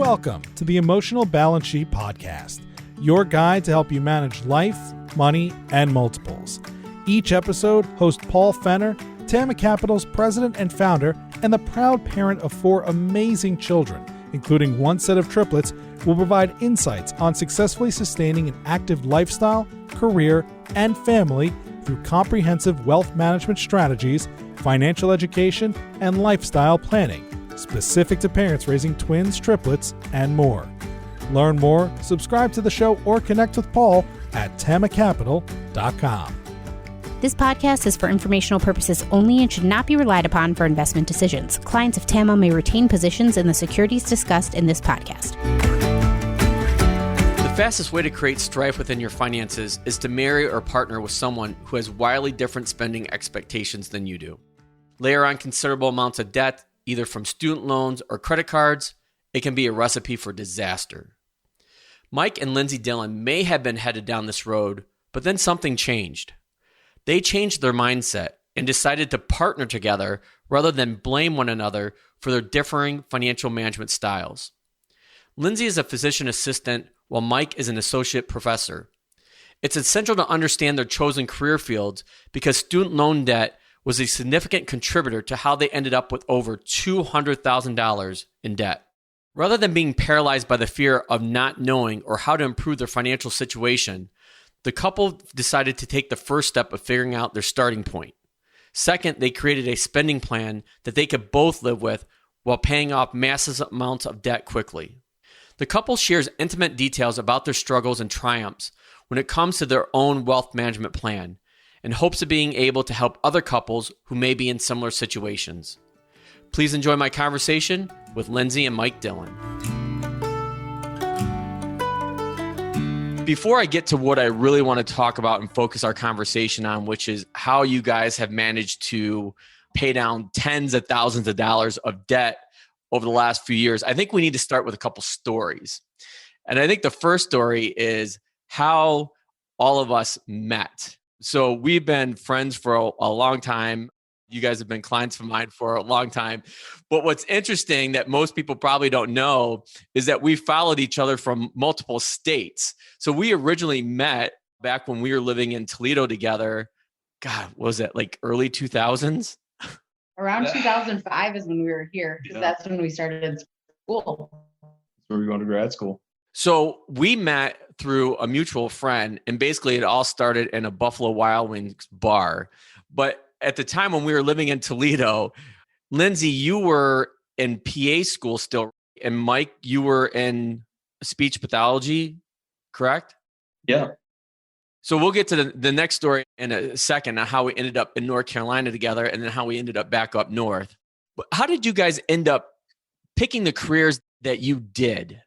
Welcome to the Emotional Balance Sheet Podcast, your guide to help you manage life, money, and multiples. Each episode, host Paul Fenner, Tama Capital's president and founder, and the proud parent of 4 amazing children, including 1 set of triplets, will provide insights on successfully sustaining an active lifestyle, career, and family through comprehensive wealth management strategies, financial education, and lifestyle planning, specific to parents raising twins, triplets, and more. Learn more, subscribe to the show, or connect with Paul at tamacapital.com. This podcast is for informational purposes only and should not be relied upon for investment decisions. Clients of TAMA may retain positions in the securities discussed in this podcast. The fastest way to create strife within your finances is to marry or partner with someone who has wildly different spending expectations than you do. Layer on considerable amounts of debt, either from student loans or credit cards. It can be a recipe for disaster. Mike and Lindsay Dillon may have been headed down this road, but then something changed. They changed their mindset and decided to partner together rather than blame one another for their differing financial management styles. Lindsay is a physician assistant while Mike is an associate professor. It's essential to understand their chosen career fields because student loan debt was a significant contributor to how they ended up with over $200,000 in debt. Rather than being paralyzed by the fear of not knowing or how to improve their financial situation, the couple decided to take the first step of figuring out their starting point. Second, they created a spending plan that they could both live with while paying off massive amounts of debt quickly. The couple shares intimate details about their struggles and triumphs when it comes to their own wealth management plan, in hopes of being able to help other couples who may be in similar situations. Please enjoy my conversation with Lindsay and Mike Dillon. Before I get to what I really want to talk about and focus our conversation on, which is how you guys have managed to pay down tens of thousands of dollars of debt over the last few years, I think we need to start with a couple stories. And I think the first story is how all of us met. So we've been friends for a long time. You guys have been clients of mine for a long time. But what's interesting that most people probably don't know is that we followed each other from multiple states. So we originally met back when we were living in Toledo together. God, was it like early 2000s? Around 2005 is when we were here, because that's when we started school. That's where we were going to grad school. So we met through a mutual friend, and basically it all started in a Buffalo Wild Wings bar. But at the time when we were living in Toledo, Lindsay, you were in PA school still, and Mike, you were in speech pathology, correct? Yeah. So we'll get to the next story in a second on how we ended up in North Carolina together and then how we ended up back up north. But how did you guys end up picking the careers that you did?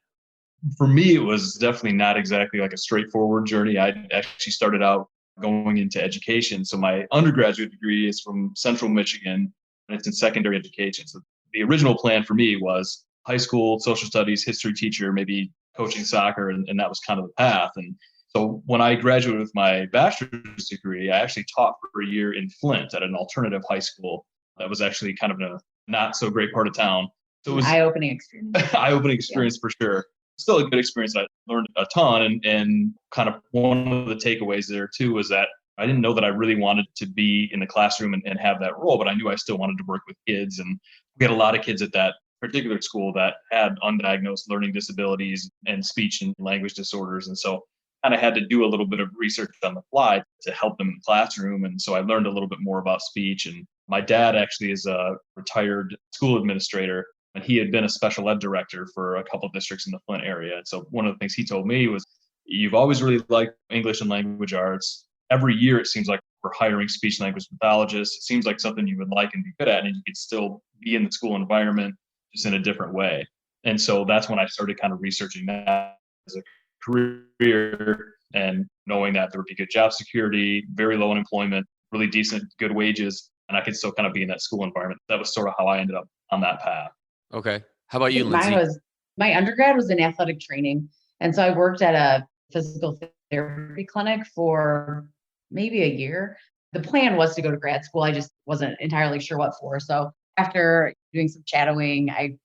For me, it was definitely not exactly like a straightforward journey. I actually started out going into education. So my undergraduate degree is from Central Michigan, and it's in secondary education. So the original plan for me was high school, social studies, history teacher, maybe coaching soccer, and that was kind of the path. And so when I graduated with my bachelor's degree, I actually taught for a year in Flint at an alternative high school that was actually kind of in a not so great part of town. So it was eye-opening experience. Eye-opening experience for sure. Still a good experience. I learned a ton, and kind of one of the takeaways there too was that I didn't know that I really wanted to be in the classroom and have that role, but I knew I still wanted to work with kids. And we had a lot of kids at that particular school that had undiagnosed learning disabilities and speech and language disorders. And so kind of had to do a little bit of research on the fly to help them in the classroom. And so I learned a little bit more about speech. And my dad actually is a retired school administrator, and he had been a special ed director for a couple of districts in the Flint area. And so one of the things he told me was, you've always really liked English and language arts. Every year, it seems like we're hiring speech and language pathologists. It seems like something you would like and be good at, and you could still be in the school environment, just in a different way. And so that's when I started kind of researching that as a career, and knowing that there would be good job security, very low unemployment, really decent, good wages, and I could still kind of be in that school environment. That was sort of how I ended up on that path. Okay. How about you, Lindsay? My undergrad was in athletic training. And so I worked at a physical therapy clinic for maybe a year. The plan was to go to grad school. I just wasn't entirely sure what for. So after doing some shadowing, I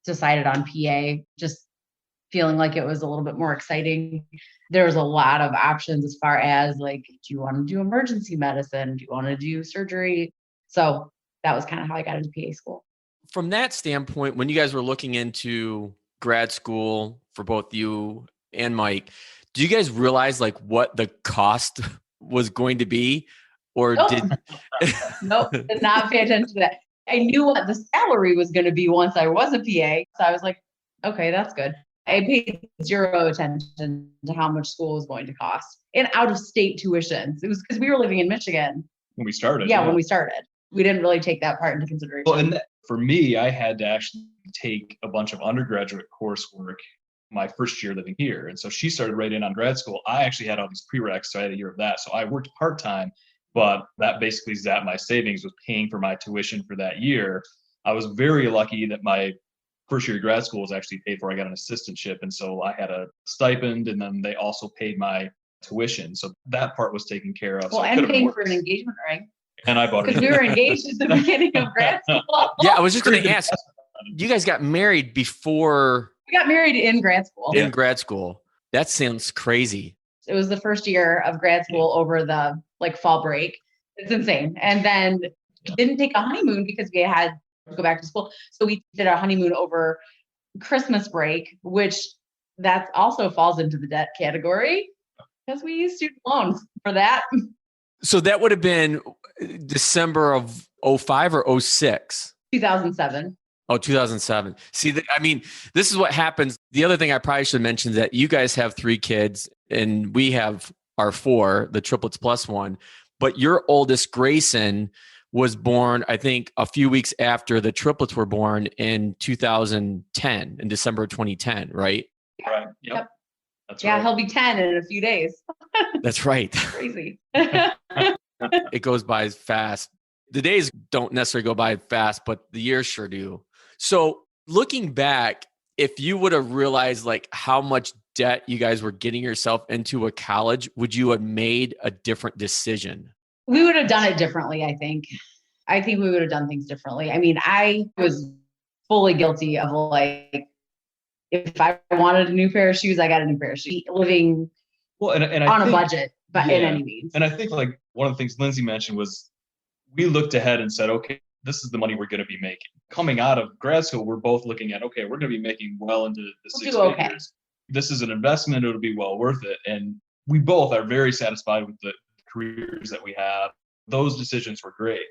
decided on PA, just feeling like it was a little bit more exciting. There was a lot of options as far as like, do you want to do emergency medicine? Do you want to do surgery? So that was kind of how I got into PA school. From that standpoint, when you guys were looking into grad school for both you and Mike, do you guys realize like what the cost was going to be? Or Nope, did not pay attention to that. I knew what the salary was going to be once I was a PA. So I was like, okay, that's good. I paid zero attention to how much school was going to cost and out of state tuitions. It was because we were living in Michigan. When we started. Yeah, when we started. We didn't really take that part into consideration. Well, and for me, I had to actually take a bunch of undergraduate coursework my first year living here. And so she started right in on grad school. I actually had all these prereqs, so I had a year of that. So I worked part-time, but that basically zapped my savings, was paying for my tuition for that year. I was very lucky that my first year of grad school was actually paid for. I got an assistantship. And so I had a stipend, and then they also paid my tuition. So that part was taken care of. Well, so and paying for an engagement ring. And I bought it. Because we were engaged at the beginning of grad school. Yeah, I was just going to ask, you guys got married before? We got married in grad school. In grad school. That sounds crazy. It was the first year of grad school over the like fall break. It's insane. And then didn't take a honeymoon because we had to go back to school. So we did our honeymoon over Christmas break, which that also falls into the debt category because we used student loans for that. So that would have been December of 05 or 06? 2007. Oh, 2007. See, I mean, this is what happens. The other thing I probably should mention is that you guys have 3 kids and we have our 4, the triplets plus 1. But your oldest, Grayson, was born, I think, a few weeks after the triplets were born in 2010, in December of 2010, right? Right. Yep. That's yeah, right. He'll be 10 in a few days. That's right. Crazy. It goes by fast. The days don't necessarily go by fast, but the years sure do. So looking back, if you would have realized like how much debt you guys were getting yourself into at college, would you have made a different decision? We would have done it differently, I think. I think we would have done things differently. I mean, I was fully guilty of like, if I wanted a new pair of shoes, I got a new pair of shoes. Living and on a budget, but in any means. And I think like one of the things Lindsay mentioned was we looked ahead and said, okay, this is the money we're going to be making. Coming out of grad school, we're both looking at, okay, we're going to be making well into the 6 figures. This is an investment. It'll be well worth it. And we both are very satisfied with the careers that we have. Those decisions were great.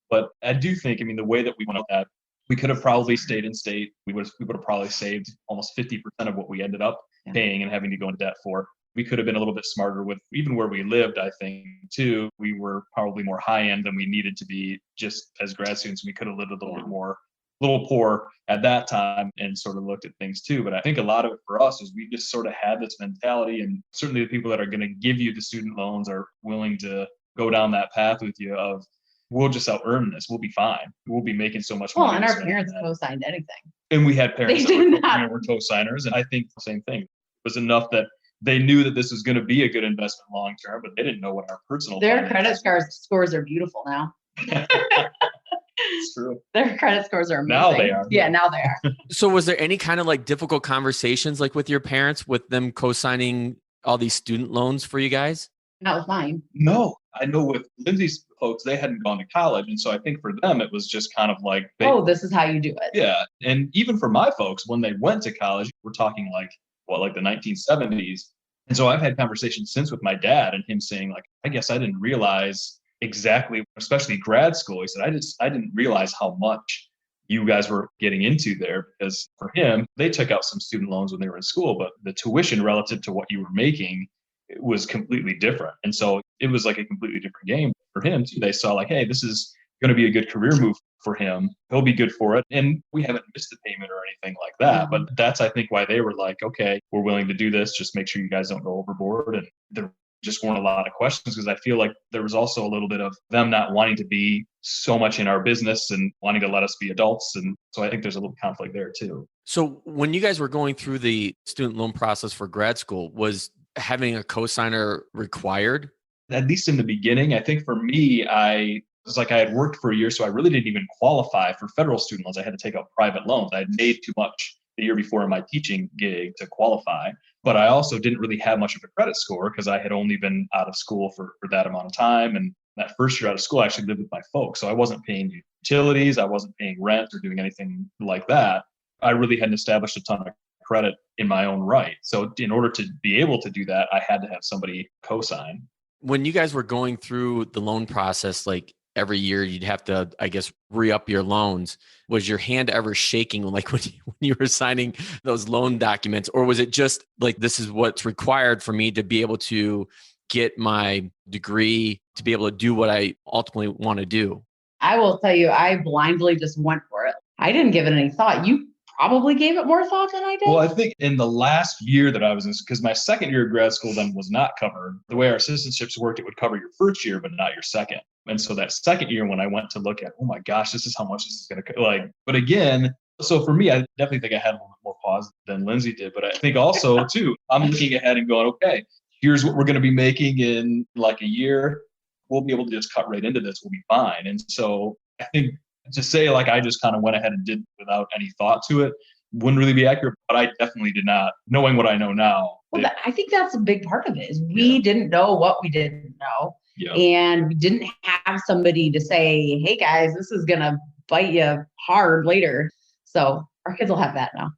But I do think, I mean, the way that we went out that, we could have probably stayed in state. We would have probably saved almost 50% of what we ended up paying and having to go into debt for. We could have been a little bit smarter with even where we lived, I think, too. We were probably more high end than we needed to be just as grad students. We could have lived a little bit more, a little poor at that time and sort of looked at things too. But I think a lot of it for us is we just sort of had this mentality, and certainly the people that are going to give you the student loans are willing to go down that path with you of, we'll just out earn this. We'll be fine. We'll be making so much money. Well, and our parents co-signed anything. And we had parents that were co-signers. And I think the same thing. It was enough that they knew that this was going to be a good investment long term, but they didn't know what our personal. Their credit scores are beautiful now. It's true. Their credit scores are amazing. Now they are. Yeah, now they are. So was there any kind of like difficult conversations like with your parents, with them co-signing all these student loans for you guys? Not with mine. No, I know with Lindsay's folks, they hadn't gone to college. And so I think for them, it was just kind of like, this is how you do it. Yeah. And even for my folks, when they went to college, we're talking like the 1970s. And so I've had conversations since with my dad and him saying like, I guess I didn't realize exactly, especially grad school. He said, I didn't realize how much you guys were getting into there, because for him, they took out some student loans when they were in school, but the tuition relative to what you were making, it was completely different. And so it was like a completely different game for him too. They saw like, hey, this is going to be a good career move for him. He'll be good for it. And we haven't missed a payment or anything like that. Mm-hmm. But that's, I think, why they were like, okay, we're willing to do this. Just make sure you guys don't go overboard. And there just weren't a lot of questions, because I feel like there was also a little bit of them not wanting to be so much in our business and wanting to let us be adults. And so I think there's a little conflict there too. So when you guys were going through the student loan process for grad school, was having a cosigner required? At least in the beginning. I think for me, I had worked for a year, so I really didn't even qualify for federal student loans. I had to take out private loans. I had made too much the year before in my teaching gig to qualify. But I also didn't really have much of a credit score because I had only been out of school for that amount of time. And that first year out of school, I actually lived with my folks. So I wasn't paying utilities. I wasn't paying rent or doing anything like that. I really hadn't established a ton of credit in my own right. So in order to be able to do that, I had to have somebody co-sign. When you guys were going through the loan process, like every year you'd have to, I guess, re-up your loans. Was your hand ever shaking like when you were signing those loan documents? Or was it just like, this is what's required for me to be able to get my degree, to be able to do what I ultimately want to do? I will tell you, I blindly just went for it. I didn't give it any thought. You probably gave it more thought than I did. Well, I think in the last year that I was in, because my second year of grad school then was not covered. The way our assistantships worked, it would cover your first year, but not your second. And so that second year when I went to look at, oh my gosh, this is how much this is going to like. But again, so for me, I definitely think I had a little bit more pause than Lindsay did. But I think also too, I'm looking ahead and going, okay, here's what we're going to be making in like a year. We'll be able to just cut right into this. We'll be fine. And so I think to say like I just kind of went ahead and did without any thought to it wouldn't really be accurate, but I definitely did not, knowing what I know now. Well, I think that's a big part of it is we didn't know what we didn't know. Yeah. And we didn't have somebody to say, hey guys, this is going to bite you hard later. So our kids will have that now.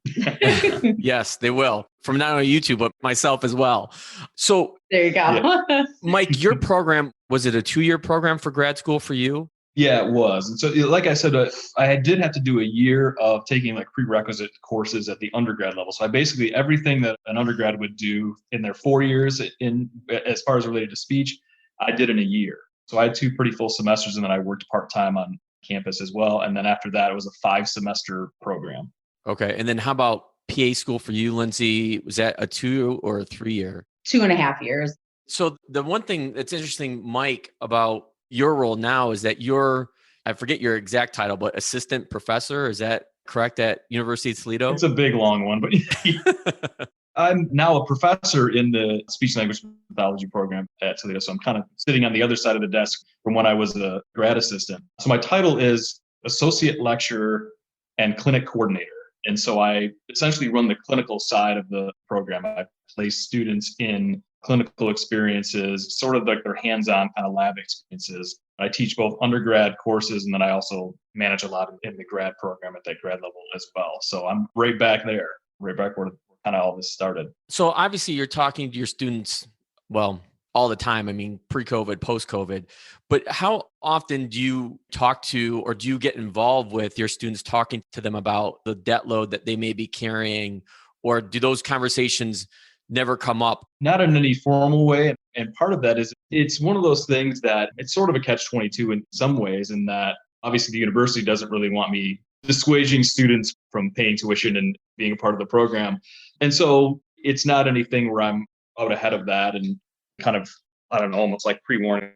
Yes, they will. From not only YouTube, but myself as well. So there you go. Yeah. Mike, your program, was it a 2-year program for grad school for you? Yeah, it was. And so like I said, I did have to do a year of taking like prerequisite courses at the undergrad level. So I basically, everything that an undergrad would do in their 4 years in as far as related to speech, I did in a year. So I had 2 pretty full semesters, and then I worked part-time on campus as well. And then after that, it was a 5-semester program. Okay. And then how about PA school for you, Lindsay? Was that a 2 or a 3-year? 2.5 years. So the one thing that's interesting, Mike, about your role now is that you're, I forget your exact title, but assistant professor. Is that correct at University of Toledo? It's a big, long one, but I'm now a professor in the speech language pathology program at Toledo. So I'm kind of sitting on the other side of the desk from when I was a grad assistant. So my title is associate lecturer and clinic coordinator. And so I essentially run the clinical side of the program. I place students in clinical experiences, sort of like their hands-on kind of lab experiences. I teach both undergrad courses, and then I also manage a lot in the grad program at that grad level as well. So I'm right back there, right back where kind of all this started. So obviously you're talking to your students, well, all the time. I mean, pre-COVID, post-COVID, but how often do you talk to, or do you get involved with your students, talking to them about the debt load that they may be carrying, or do those conversations never come up? Not in any formal way. And part of that is it's one of those things that it's sort of a catch-22 in some ways, in that obviously the university doesn't really want me dissuading students from paying tuition and being a part of the program. And so it's not anything where I'm out ahead of that and kind of, I don't know, almost like pre-warning.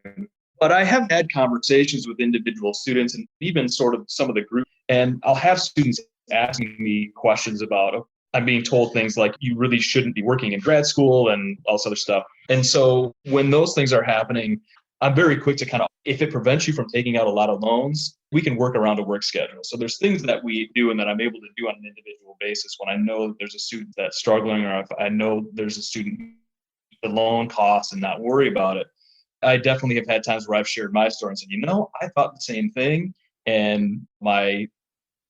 But I have had conversations with individual students and even sort of some of the group, and I'll have students asking me questions about, I'm being told things like, you really shouldn't be working in grad school and all this other stuff. And so when those things are happening, I'm very quick to kind of, if it prevents you from taking out a lot of loans, we can work around a work schedule. So there's things that we do and that I'm able to do on an individual basis when I know that there's a student that's struggling, or if I know there's a student, the loan costs, and not worry about it. I definitely have had times where I've shared my story and said, I thought the same thing. And my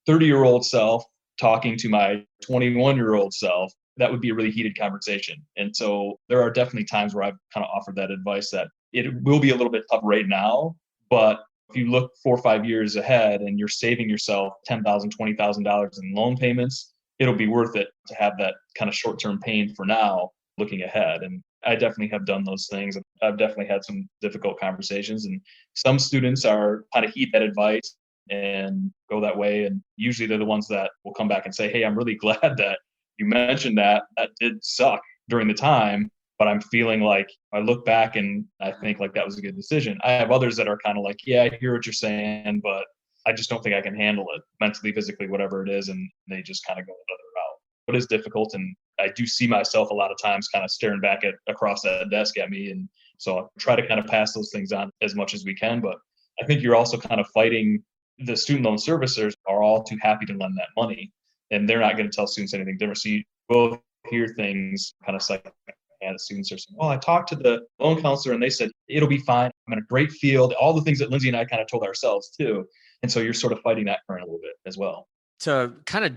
30-year-old self talking to my 21-year-old self, that would be a really heated conversation. And so there are definitely times where I've kind of offered that advice that it will be a little bit tough right now, but if you look 4 or 5 years ahead and you're saving yourself $10,000, $20,000 in loan payments, it'll be worth it to have that kind of short-term pain for now looking ahead. And I definitely have done those things. I've definitely had some difficult conversations, and some students are kind of heed that advice and go that way. And usually they're the ones that will come back and say, hey, I'm really glad that you mentioned that. That did suck during the time, but I'm feeling like I look back and I think like that was a good decision. I have others that are kind of like, yeah, I hear what you're saying, but I just don't think I can handle it mentally, physically, whatever it is. And they just kind of go another route. It is difficult. And I do see myself a lot of times kind of staring back across that desk at me. And so I try to kind of pass those things on as much as we can. But I think you're also kind of fighting, the student loan servicers are all too happy to lend that money. and they're not going to tell students anything different. So you both hear things kind of like, and the students are saying, well, I talked to the loan counselor and they said, it'll be fine. I'm in a great field. All the things that Lindsay and I kind of told ourselves too. And so you're sort of fighting that current a little bit as well. To kind of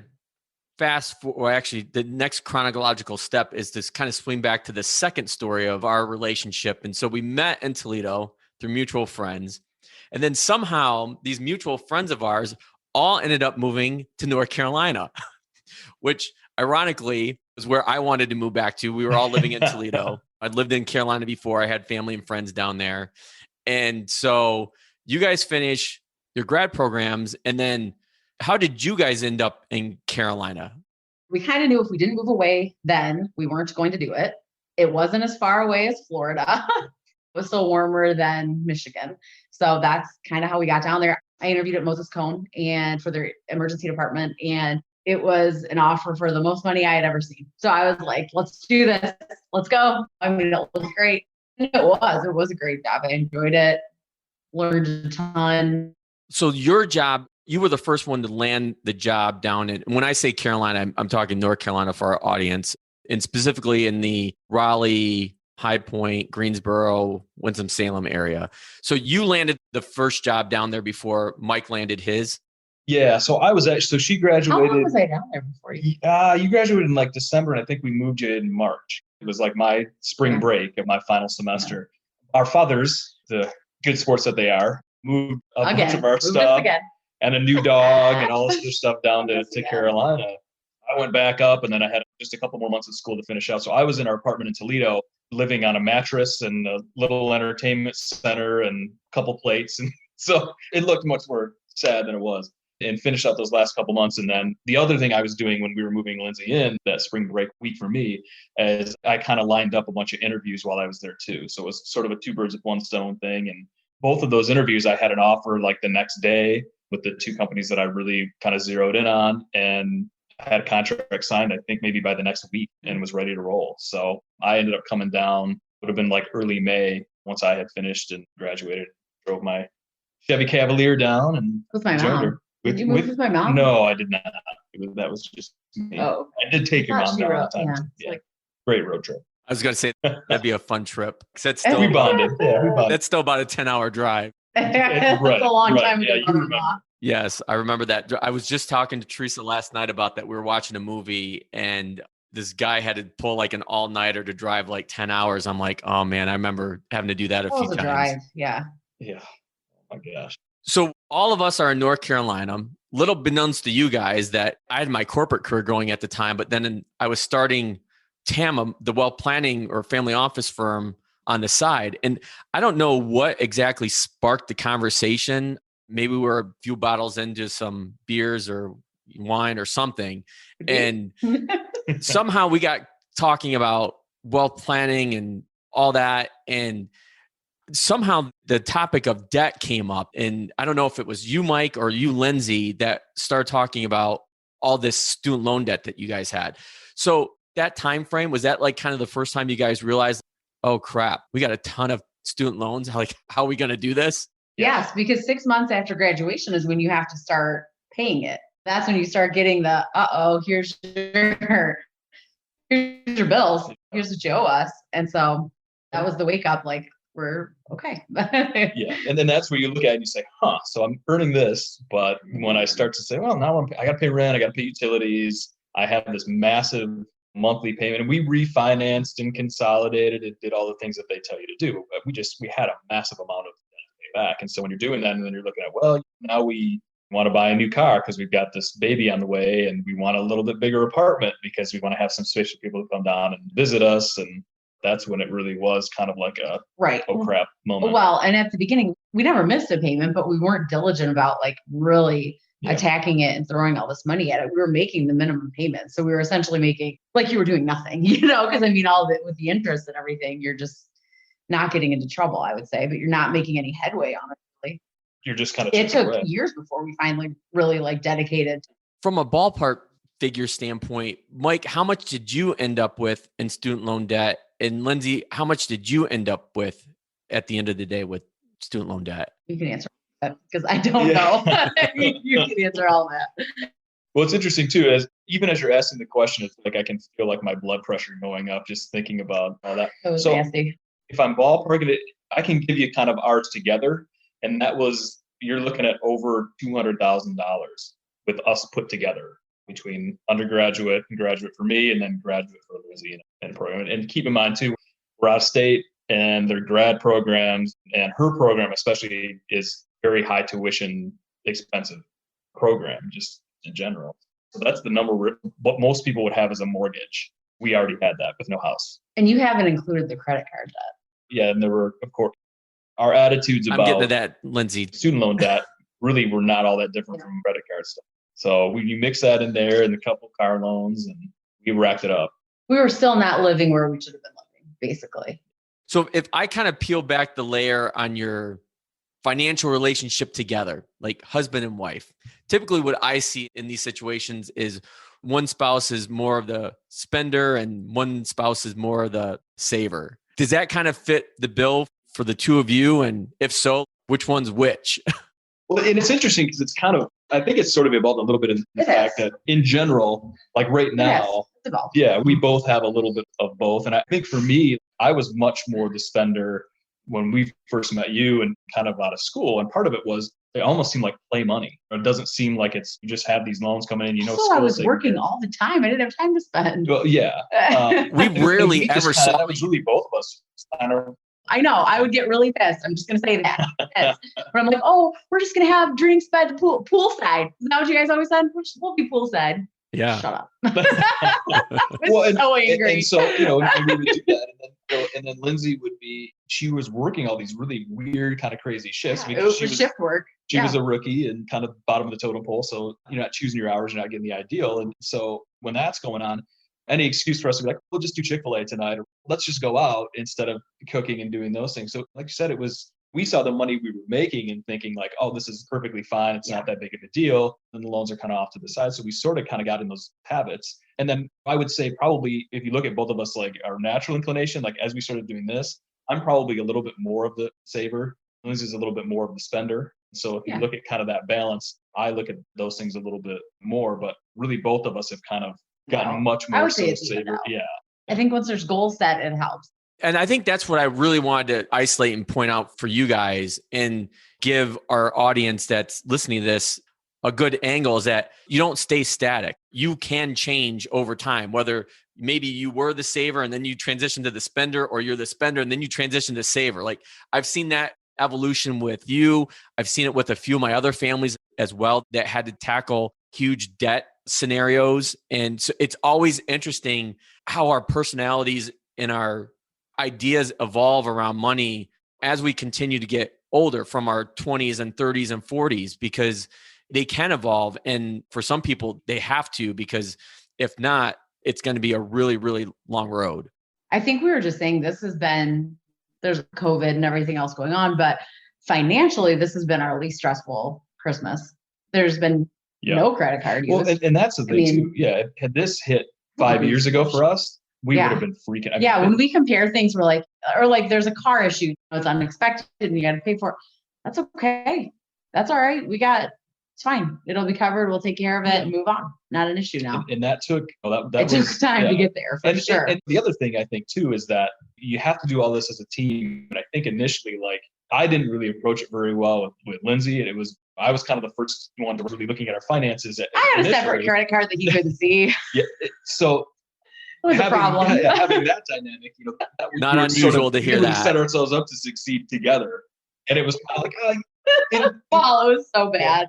fast forward, or actually the next chronological step is to kind of swing back to the second story of our relationship. And so we met in Toledo through mutual friends. And then somehow these mutual friends of ours all ended up moving to North Carolina, which ironically was where I wanted to move back to. We were all living in Toledo. I'd lived in Carolina before. I had family and friends down there. And so you guys finish your grad programs. And then how did you guys end up in Carolina? We kind of knew if we didn't move away, then we weren't going to do it. It wasn't as far away as Florida. It was still warmer than Michigan. So that's kind of how we got down there. I interviewed at Moses Cone and for their emergency department, and it was an offer for the most money I had ever seen. So I was like, let's do this. Let's go. I mean, it was great. It was a great job. I enjoyed it, learned a ton. So your job, you were the first one to land the job down in, when I say Carolina, I'm talking North Carolina for our audience, and specifically in the Raleigh, High Point, Greensboro, Winston-Salem area. So you landed the first job down there before Mike landed his? Yeah. So I was actually, so she graduated. How long was I down there before you? You graduated in like December, and I think we moved you in March. It was like my spring break of my final semester. Yeah. Our fathers, the good sports that they are, moved a bunch of our stuff and a new dog and all this other stuff down to Carolina. I went back up, and then I had just a couple more months of school to finish out. So I was in our apartment in Toledo, living on a mattress and a little entertainment center and a couple plates. And so it looked much more sad than it was, and finished out those last couple months. And then the other thing I was doing when we were moving Lindsay in that spring break week for me is I kind of lined up a bunch of interviews while I was there too. So it was sort of a two birds with one stone thing. And both of those interviews, I had an offer like the next day with the two companies that I really kind of zeroed in on, and I had a contract signed, I think maybe by the next week, and was ready to roll. So I ended up coming down, would have been like early May once I had finished and graduated, drove my Chevy Cavalier down and with my mom. Did you move with my mom? No, I did not. That was just me. Oh, I did take your mom down that time. Yeah. Great road trip. I was going to say that'd be a fun trip. That's still, we bonded. Yeah, we bonded. That's still about a 10-hour drive. That's a long time ago. Yeah, Yes, I remember that. I was just talking to Teresa last night about that. We were watching a movie, and this guy had to pull like an all-nighter to drive like 10 hours. I'm like, oh man, I remember having to do that a few times. Drive. Yeah. Yeah. Oh my gosh. So all of us are in North Carolina. Little beknownst to you guys that I had my corporate career going at the time, but then I was starting TAMA, the wealth planning or family office firm, on the side. And I don't know what exactly sparked the conversation. Maybe we were a few bottles into some beers or wine or something. And somehow we got talking about wealth planning and all that. And somehow the topic of debt came up. And I don't know if it was you, Mike, or you, Lindsay, that started talking about all this student loan debt that you guys had. So that time frame, was that like kind of the first time you guys realized, oh crap, we got a ton of student loans? Like, how are we going to do this? Yes, because 6 months after graduation is when you have to start paying it. That's when you start getting the, here's your bills. Here's what you owe us. And so that was the wake up, like, we're okay. Yeah. And then that's where you look at it and you say, so I'm earning this. But when I start to say, well, now I got to pay rent, I got to pay utilities, I have this massive monthly payment, and we refinanced and consolidated and did all the things that they tell you to do. But we had a massive amount of debt to pay back. And so when you're doing that, and then you're looking at, well, now we want to buy a new car because we've got this baby on the way, and we want a little bit bigger apartment because we want to have some space for people to come down and visit us. And that's when it really was kind of like a oh crap moment. Well, and at the beginning, we never missed a payment, but we weren't diligent about like really attacking it and throwing all this money at it. We were making the minimum payment. So we were essentially making, like, you were doing nothing, because I mean, all of it with the interest and everything, you're just not getting into trouble, I would say, but you're not making any headway on it. Really. You're just kind of, it took years before we finally really like dedicated. From a ballpark figure standpoint, Mike, how much did you end up with in student loan debt? And Lindsay, how much did you end up with at the end of the day with student loan debt? You can answer that because I don't know. You can answer all that. Well, it's interesting too, even as you're asking the question, it's like I can feel like my blood pressure going up just thinking about all that. That was So nasty. if I'm ballparking it, I can give you kind of ours together. And that was, you're looking at over $200,000 with us put together between undergraduate and graduate for me, and then graduate for Lindsay and program. And keep in mind too, we're out of state and their grad programs, and her program especially is very high tuition, expensive program just in general. So that's the number what most people would have as a mortgage. We already had that with no house. And you haven't included the credit card debt. Yeah, and there were, of course, our attitudes I'm about getting to that, Lindsay. student loan debt really were not all that different from credit card stuff. So you mix that in there and a couple car loans, and we racked it up. We were still not living where we should have been living, basically. So if I kind of peel back the layer on your financial relationship together, like husband and wife, typically what I see in these situations is one spouse is more of the spender and one spouse is more of the saver. Does that kind of fit the bill for the two of you? And if so, which one's which? Well, and it's interesting because it's kind of, I think it's sort of evolved a little bit in the fact that in general, like right now, yeah, we both have a little bit of both. And I think for me, I was much more the spender when we first met you and kind of out of school. And part of it was they almost seem like play money. Or it doesn't seem like it's, you just have these loans coming in, you know. So I was working all the time. I didn't have time to spend. Well, yeah. We rarely ever saw that was really both of us. I know. I would get really pissed. I'm just going to say that. But I'm like, oh, we're just going to have drinks by the poolside. Is that what you guys always said? We'll be poolside. Yeah. Shut up. Well, so angry. And so, you know, and we would do that. And then Lindsay would be, she was working all these really weird, kind of crazy shifts. Yeah, it was shift work. She was a rookie and kind of bottom of the totem pole. So you're not choosing your hours, you're not getting the ideal. And so when that's going on, any excuse for us to be like, we'll just do Chick-fil-A tonight, or let's just go out instead of cooking and doing those things. So like you said, we saw the money we were making and thinking like, oh, this is perfectly fine. It's not that big of a deal. And the loans are kind of off to the side. So we sort of kind of got in those habits. And then I would say probably if you look at both of us, like our natural inclination, like as we started doing this, I'm probably a little bit more of the saver. Lindsay's a little bit more of the spender. So if you look at kind of that balance, I look at those things a little bit more, but really both of us have kind of gotten much more so saver. Yeah. I think once there's goals set, it helps. And I think that's what I really wanted to isolate and point out for you guys and give our audience that's listening to this a good angle, is that you don't stay static. You can change over time, whether maybe you were the saver and then you transition to the spender, or you're the spender and then you transition to saver. Like I've seen that evolution with you. I've seen it with a few of my other families as well that had to tackle huge debt scenarios. And so it's always interesting how our personalities and our ideas evolve around money as we continue to get older, from our 20s and 30s and 40s, because they can evolve. And for some people, they have to, because if not, it's going to be a really, really long road. I think we were just saying there's COVID and everything else going on, but financially, this has been our least stressful Christmas. There's been no credit card use. Well, and that's the thing too. Yeah. Had this hit 5 years ago for us, we would have been freaking out. When we compare things, we're like, or like there's a car issue, it's unexpected and you got to pay for it. That's okay. That's all right. It's fine. It'll be covered. We'll take care of it and move on. Not an issue now. And that took, it took time to get there for sure. And the other thing I think too is that you have to do all this as a team. And I think initially, like I didn't really approach it very well with Lindsay. And I was kind of the first one to really looking at our finances. I had a separate credit card that he couldn't see. So it was a problem. Having that dynamic, that not unusual to hear that. We set ourselves up to succeed together. And it was kind of like, it was so bad.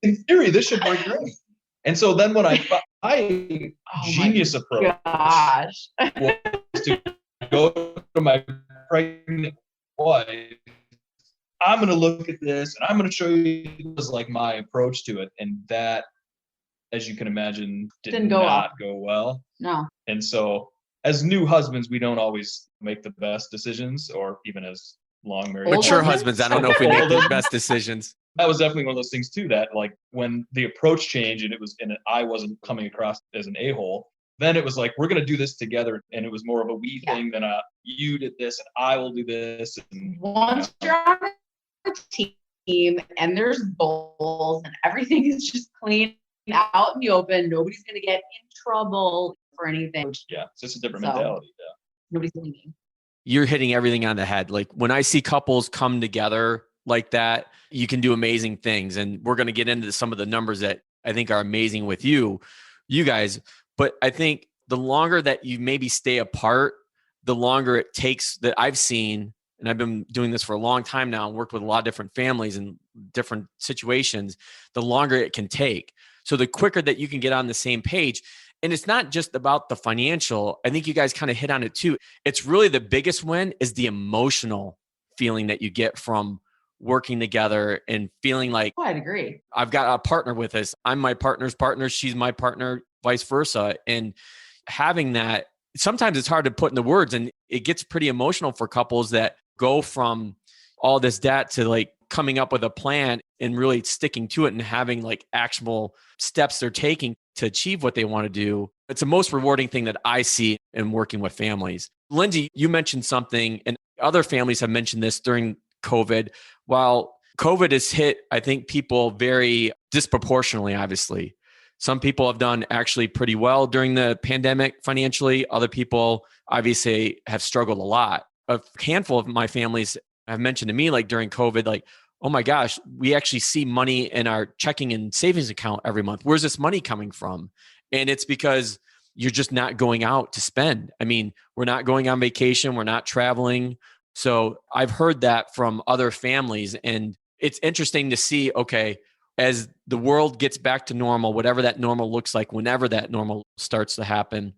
In theory, this should work great. And so then when my genius approach was to go to my pregnant wife, I'm going to look at this and I'm going to show you, it was like my approach to it. And that, as you can imagine, did not go well. No. And so as new husbands, we don't always make the best decisions, or even as long married. Mature husbands, I don't know if we make the best decisions. That was definitely one of those things too, that like when the approach changed and I wasn't coming across as an a-hole, then it was like, we're going to do this together. And it was more of a we thing than you did this and I will do this. And once you're on a team and there's goals and everything is just clean out in the open. Nobody's going to get in trouble for anything. Yeah, it's just a different mentality. Yeah. Nobody's leaving. You're hitting everything on the head. Like when I see couples come together like that, you can do amazing things. And we're going to get into some of the numbers that I think are amazing with you guys. But I think the longer that you maybe stay apart, the longer it takes that I've seen, and I've been doing this for a long time now and worked with a lot of different families and different situations, the longer it can take. So the quicker that you can get on the same page. And it's not just about the financial. I think you guys kind of hit on it too. It's really the biggest win is the emotional feeling that you get from working together and feeling like, Oh, I'd agree. I've got a partner with us. I'm my partner's partner. She's my partner, vice versa. And having that, sometimes it's hard to put into words, and it gets pretty emotional for couples that go from all this debt to like coming up with a plan and really sticking to it and having like actionable steps they're taking to achieve what they want to do. It's the most rewarding thing that I see in working with families. Lindsay, you mentioned something, and other families have mentioned this during COVID. While COVID has hit, I think, people very disproportionately, obviously. Some people have done actually pretty well during the pandemic financially. Other people obviously have struggled a lot. A handful of my families have mentioned to me, like during COVID, like, oh my gosh, we actually see money in our checking and savings account every month. Where's this money coming from? And it's because you're just not going out to spend. I mean, we're not going on vacation. We're not traveling. So I've heard that from other families. And it's interesting to see, okay, as the world gets back to normal, whatever that normal looks like, whenever that normal starts to happen,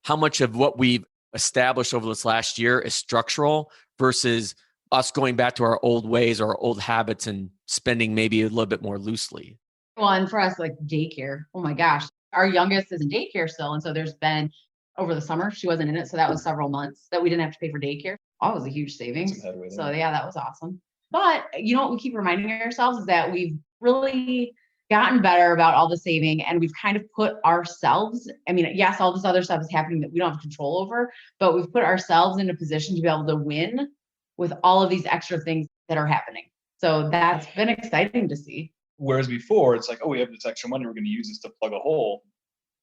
how much of what we've established over this last year is structural versus us going back to our old ways or our old habits and spending maybe a little bit more loosely. Well, and for us, like daycare, oh my gosh, our youngest is in daycare still. And so there's been over the summer, she wasn't in it. So that was several months that we didn't have to pay for daycare. That was a huge savings. So yeah, that was awesome. But you know what we keep reminding ourselves is that we've really gotten better about all the saving, and we've kind of put ourselves, I mean, yes, all this other stuff is happening that we don't have control over, but we've put ourselves in a position to be able to win with all of these extra things that are happening. So that's been exciting to see. Whereas before it's like, oh, we have this extra money, we're going to use this to plug a hole.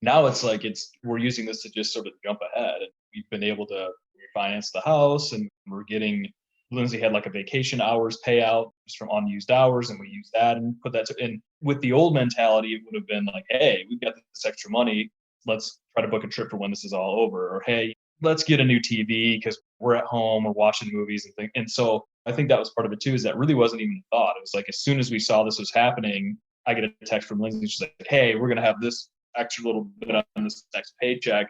Now it's like we're using this to just sort of jump ahead. We've been able to refinance the house, and we're getting, Lindsay had like a vacation hours payout just from unused hours, and we used that and put that to, and with the old mentality, it would have been like, hey, we've got this extra money. Let's try to book a trip for when this is all over. Or, hey, let's get a new TV because we're at home, we're watching movies and things. And so I think that was part of it too, is that really wasn't even a thought. It was like, as soon as we saw this was happening, I get a text from Lindsay. She's like, hey, we're going to have this extra little bit on this next paycheck.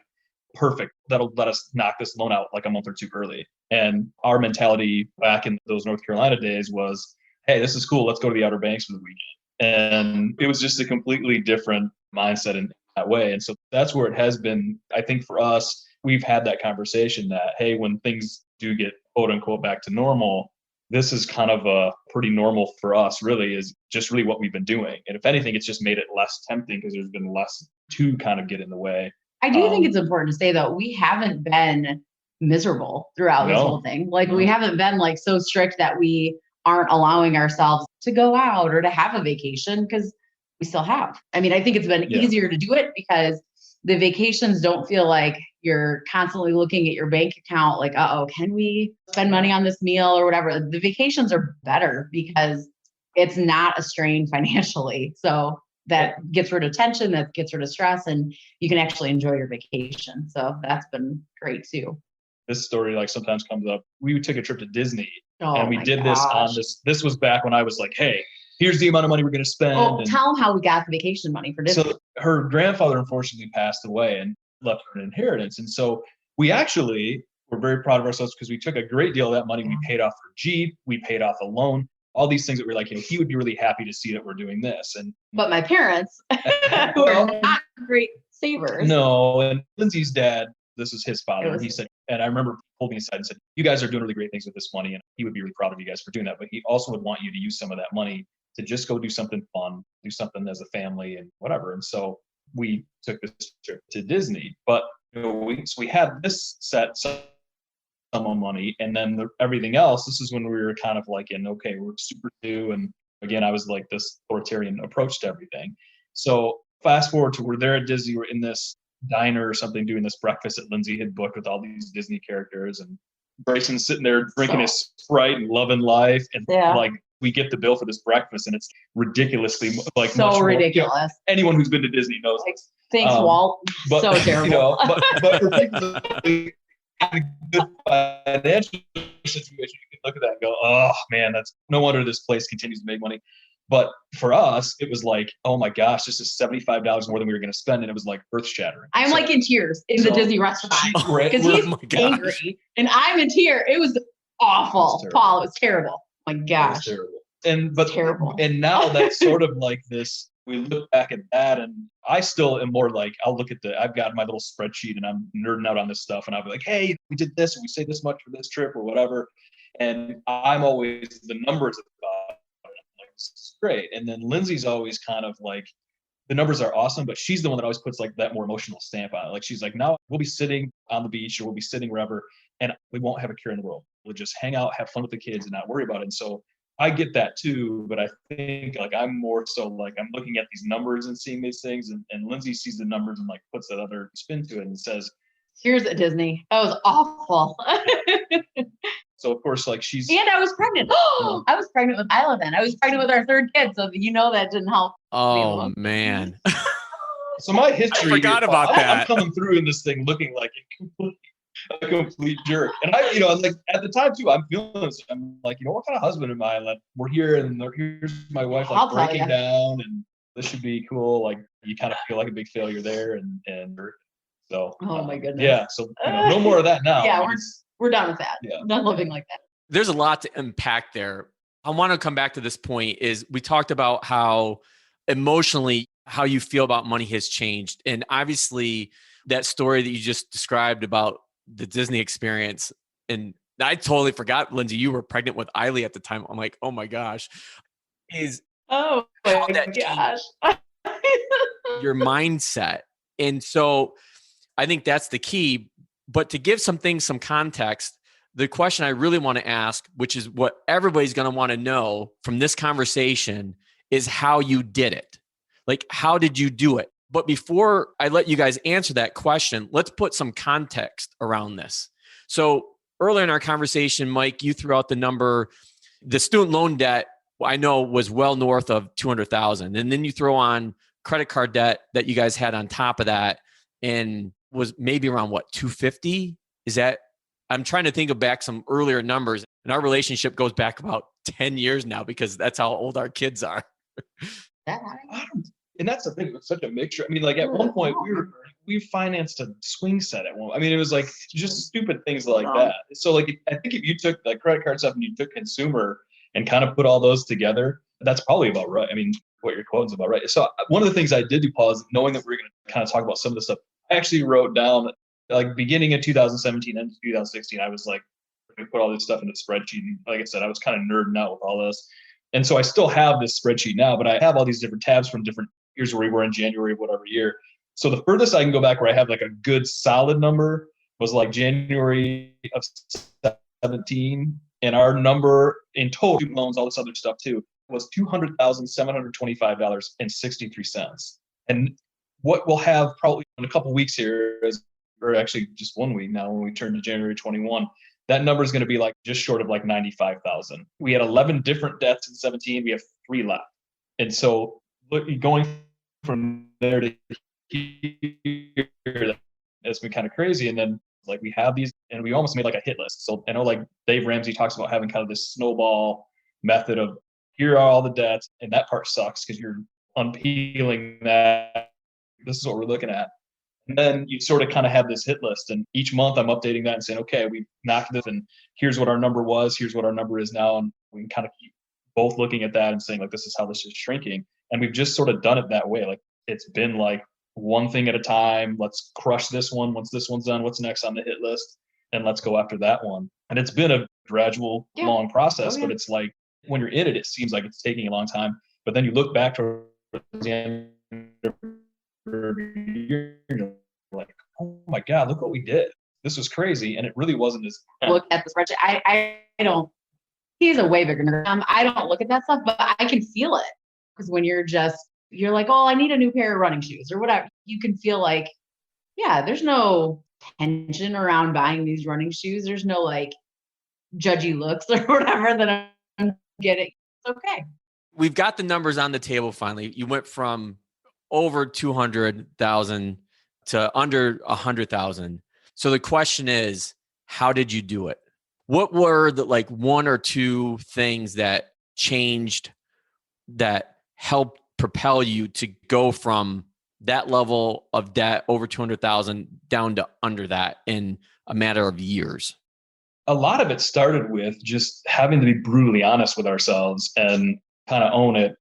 Perfect. That'll let us knock this loan out like a month or two early. And our mentality back in those North Carolina days was, hey, this is cool. Let's go to the Outer Banks for the weekend. And it was just a completely different mindset in that way. And so that's where it has been. I think for us, we've had that conversation that, hey, when things do get quote unquote back to normal, this is kind of a pretty normal for us, really, is just really what we've been doing. And if anything, it's just made it less tempting because there's been less to kind of get in the way. I do think it's important to say, though, we haven't been miserable throughout this whole thing. Like, we haven't been like so strict that we aren't allowing ourselves to go out or to have a vacation, because we still have. I mean, I think it's been easier to do it because the vacations don't feel like you're constantly looking at your bank account like, can we spend money on this meal or whatever? The vacations are better because it's not a strain financially. So that gets rid of tension, that gets rid of stress, and you can actually enjoy your vacation. So that's been great too. This story like sometimes comes up. We took a trip to Disney and we did this on this. This was back when I was like, hey, here's the amount of money we're going to spend. Well, tell them how we got the vacation money for Disney. So her grandfather unfortunately passed away and left her an inheritance. And so we actually were very proud of ourselves because we took a great deal of that money. We paid off her Jeep. We paid off a loan. All these things that we're like, he would be really happy to see that we're doing this. But my parents, who are not great savers. No, and Lindsay's dad, this is his father. And he said, and I remember pulled me aside and said, you guys are doing really great things with this money, and he would be really proud of you guys for doing that. But he also would want you to use some of that money to just go do something fun, do something as a family and whatever. And so we took this trip to Disney. But we had this set sum of money, and then everything else, this is when we were kind of like we're super new. And again, I was like this authoritarian approach to everything. So Fast forward to we're there at Disney, we're in this diner or something doing this breakfast that Lindsay had booked with all these Disney characters, and Brayson's sitting there drinking his Sprite and loving life, and like we get the bill for this breakfast and it's ridiculously like so much ridiculous. More, anyone who's been to Disney knows. Thanks, Walt. But, so terrible. But for people in a good financial situation, you can look at that and go, oh man, that's no wonder this place continues to make money. But for us, it was like, oh my gosh, this is $75 more than we were going to spend. And it was like earth shattering. I'm like in tears in the Disney restaurant because he's angry and I'm in tears. It was awful. Paul, it was terrible. Oh my gosh. Terrible. Terrible. And now that's sort of like this, we look back at that and I still am more like, I'll look at I've got my little spreadsheet and I'm nerding out on this stuff. And I'll be like, hey, we did this and we saved this much for this trip or whatever. And I'm always the numbers about it. This is great. And then Lindsay's always kind of like, the numbers are awesome, but she's the one that always puts like that more emotional stamp on it. Like she's like, now we'll be sitting on the beach or we'll be sitting wherever and we won't have a care in the world. We'll just hang out, have fun with the kids and not worry about it. And so I get that too, but I think like I'm more so like I'm looking at these numbers and seeing these things and Lindsay sees the numbers and like puts that other spin to it and says, here's at Disney. That was awful. So of course, like and I was pregnant. I was pregnant with Isla then. I was pregnant with our third kid. So that didn't help. Oh man. So my history. I forgot about that. I'm coming through in this thing looking like a complete jerk. And like at the time too, I'm feeling this. I'm like, what kind of husband am I? Like we're here and here's my wife like breaking down and this should be cool. Like you kind of feel like a big failure there. And so. Oh my goodness. Yeah. So no more of that now. Yeah. We're done with that. Yeah. Not living like that. There's a lot to unpack there. I want to come back to this point is we talked about how emotionally, how you feel about money has changed. And obviously that story that you just described about the Disney experience. And I totally forgot, Lindsay, you were pregnant with Eiley at the time. I'm like, oh my gosh. Oh my gosh. Your mindset. And so I think that's the key. But to give some things some context, the question I really want to ask, which is what everybody's going to want to know from this conversation, is how you did it. Like, how did you do it? But before I let you guys answer that question, let's put some context around this. So earlier in our conversation, Mike, you threw out the number, the student loan debt, I know was well north of $200,000. And then you throw on credit card debt that you guys had on top of that and was maybe around what, 250? Is that, I'm trying to think of back some earlier numbers, and our relationship goes back about 10 years now because that's how old our kids are. And that's the thing, it was such a mixture. I mean, like at one point we financed a swing set at one. I mean, it was like just stupid things like that. So like, I think if you took like credit card stuff and you took consumer and kind of put all those together, that's probably about right. I mean, what you're quoting is about right. So one of the things I did do, Paul, is knowing that we were going to kind of talk about some of this stuff, I actually wrote down like beginning of 2017 and 2016, I was like, I put all this stuff in the spreadsheet. And like I said, I was kind of nerding out with all this. And so I still have this spreadsheet now, but I have all these different tabs from different years where we were in January of whatever year. So the furthest I can go back where I have like a good solid number was like January of 17. And our number in total, loans, all this other stuff too, was $200,725.63. And what we'll have probably in a couple weeks here is, or actually just 1 week now when we turn to January 21, that number is going to be like just short of like 95,000. We had 11 different debts in 17. We have 3 left. And so going from there to here, it's been kind of crazy. And then like we have these, and we almost made like a hit list. So I know like Dave Ramsey talks about having kind of this snowball method of here are all the debts. And that part sucks because you're unpeeling that. This is what we're looking at. And then you sort of kind of have this hit list. And each month I'm updating that and saying, okay, we knocked this and here's what our number was. Here's what our number is now. And we can kind of keep both looking at that and saying like, this is how this is shrinking. And we've just sort of done it that way. Like it's been like one thing at a time. Let's crush this one. Once this one's done, what's next on the hit list? And let's go after that one. And it's been a gradual, long process, but it's like when you're in it, it seems like it's taking a long time. But then you look back to the end of you're like, oh my God, look what we did. This was crazy. And it really wasn't as look at the spreadsheet. I don't, he's a way bigger nerd. I don't look at that stuff, but I can feel it. Because when you're just you're like, oh, I need a new pair of running shoes or whatever. You can feel like, yeah, there's no tension around buying these running shoes. There's no like judgy looks or whatever that I'm getting. It's okay. We've got the numbers on the table finally. You went from over 200,000 to under 100,000. So the question is, how did you do it? What were the like one or two things that changed that helped propel you to go from that level of debt over 200,000 down to under that in a matter of years? A lot of it started with just having to be brutally honest with ourselves and kind of own it.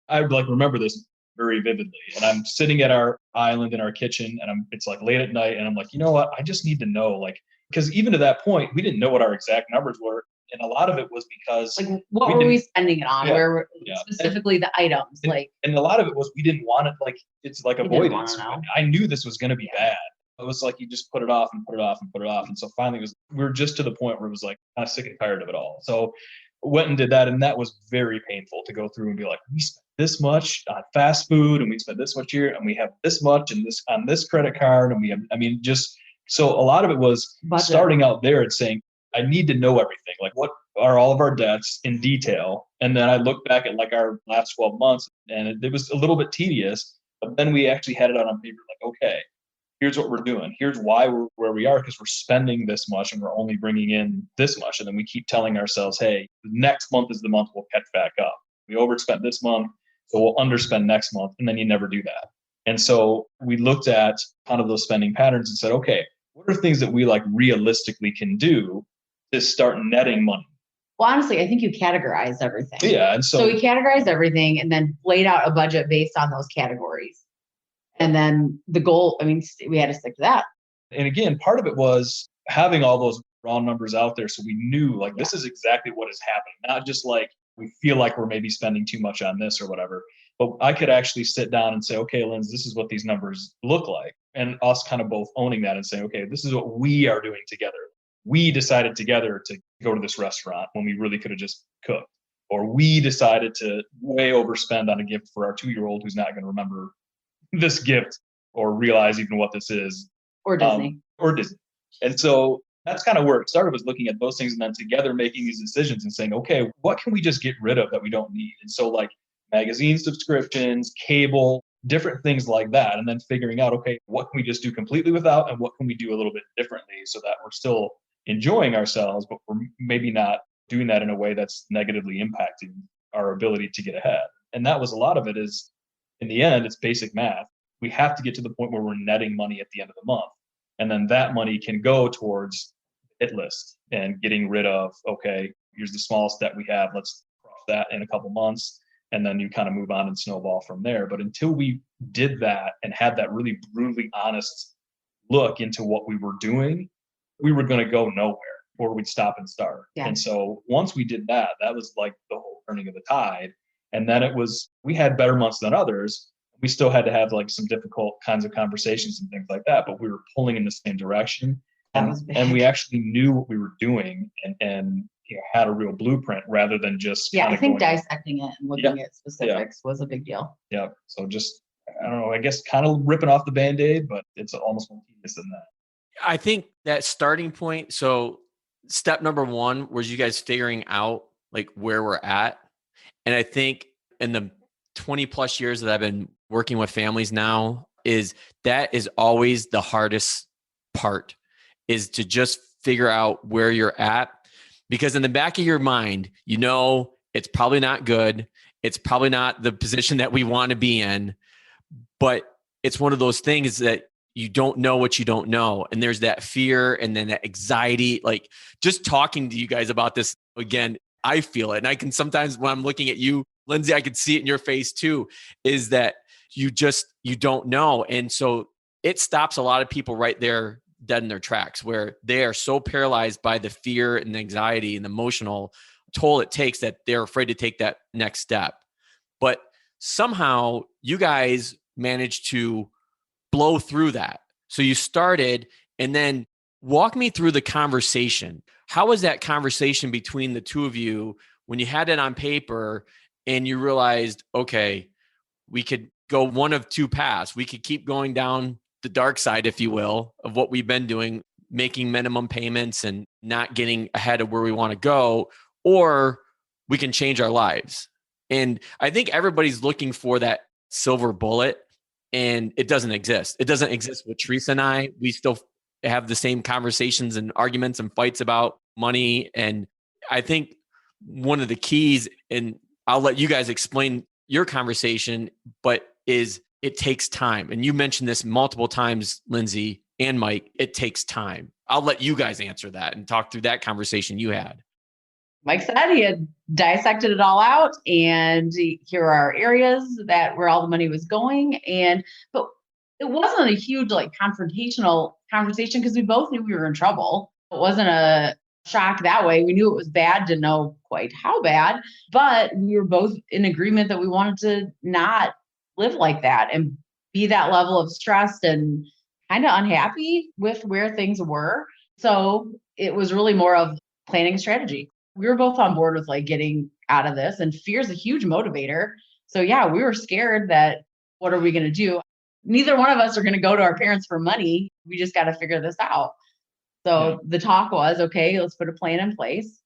I like remember this very vividly. And I'm sitting at our island in our kitchen and it's like late at night. And I'm like, you know what? I just need to know, like, because even to that point, we didn't know what our exact numbers were. And a lot of it was because like, what were we spending it on? Yeah, where were specifically the items? And a lot of it was, we didn't want it. Like, it's like avoidance. I knew this was going to be bad. It was like, you just put it off and put it off and put it off. And so finally we were just to the point where it was like, kind of sick and tired of it all. So went and did that. And that was very painful to go through and be like, we spent this much on fast food and we spent this much here and we have this much and this on this credit card. And we have, so a lot of it was starting out there and saying, I need to know everything. Like, what are all of our debts in detail? And then I look back at like our last 12 months and it was a little bit tedious, but then we actually had it out on paper. Like, okay, here's what we're doing. Here's why we're where we are, because we're spending this much and we're only bringing in this much. And then we keep telling ourselves, hey, next month is the month we'll catch back up. We overspent this month, so we'll underspend next month. And then you never do that. And so we looked at kind of those spending patterns and said, okay, what are things that we like realistically can do to start netting money? Well, honestly, I think you categorized everything. Yeah. And so we categorized everything and then laid out a budget based on those categories. And then the goal, we had to stick to that. And again, part of it was having all those raw numbers out there. So we knew like, this is exactly what is happening. Not just like, we feel like we're maybe spending too much on this or whatever, but I could actually sit down and say, okay, Lindsay, this is what these numbers look like. And us kind of both owning that and saying, okay, this is what we are doing together. We decided together to go to this restaurant when we really could have just cooked, or we decided to way overspend on a gift for our 2-year-old who's not going to remember this gift or realize even what this is. Or Disney. And so that's kind of where it started, was looking at those things and then together making these decisions and saying, okay, what can we just get rid of that we don't need? And so like magazine subscriptions, cable, different things like that. And then figuring out, okay, what can we just do completely without and what can we do a little bit differently so that we're still enjoying ourselves, but we're maybe not doing that in a way that's negatively impacting our ability to get ahead. And that was a lot of it is, in the end, it's basic math. We have to get to the point where we're netting money at the end of the month. And then that money can go towards the hit list and getting rid of, okay, here's the smallest debt we have. Let's cross that in a couple months. And then you kind of move on and snowball from there. But until we did that and had that really brutally honest look into what we were doing, we were going to go nowhere, or we'd stop and start. Yeah. And so once we did that, that was like the whole turning of the tide. And then it was, we had better months than others. We still had to have like some difficult kinds of conversations and things like that, but we were pulling in the same direction. And we actually knew what we were doing and had a real blueprint rather than just I think dissecting it and looking at specifics was a big deal. Yeah. So just, I don't know, I guess kind of ripping off the Band-Aid, but it's almost more tedious than that. I think that starting point, so step number one was you guys figuring out like where we're at. And I think in the 20 plus years that I've been working with families now, is that is always the hardest part, is to just figure out where you're at. Because in the back of your mind, you know, it's probably not good. It's probably not the position that we want to be in, but it's one of those things that you don't know what you don't know. And there's that fear and then that anxiety, like just talking to you guys about this again, I feel it. And I can sometimes when I'm looking at you, Lindsay, I can see it in your face too, is that you don't know. And so it stops a lot of people right there dead in their tracks, where they are so paralyzed by the fear and the anxiety and the emotional toll it takes that they're afraid to take that next step. But somehow you guys managed to blow through that. So you started, and then walk me through the conversation. How was that conversation between the two of you when you had it on paper and you realized, okay, We could go one of two paths. We could keep going down the dark side, if you will, of what we've been doing, making minimum payments and not getting ahead of where we want to go, or we can change our lives. And I think everybody's looking for that silver bullet, and it doesn't exist. It doesn't exist with Teresa and I. We still have the same conversations and arguments and fights about money. And I think one of the keys, and I'll let you guys explain your conversation, but is it takes time. And you mentioned this multiple times, Lindsay and Mike, it takes time. I'll let you guys answer that and talk through that conversation you had. Mike said he had dissected it all out, and here are our areas that where all the money was going. But it wasn't a huge like confrontational conversation because we both knew we were in trouble. It wasn't a shock that way. We knew it was bad, didn't know quite how bad, but we were both in agreement that we wanted to not live like that and be that level of stressed and kind of unhappy with where things were. So it was really more of planning a strategy. We were both on board with like getting out of this, and fear is a huge motivator. So yeah, we were scared that what are we going to do? Neither one of us are going to go to our parents for money. We just got to figure this out. So the talk was, okay, let's put a plan in place.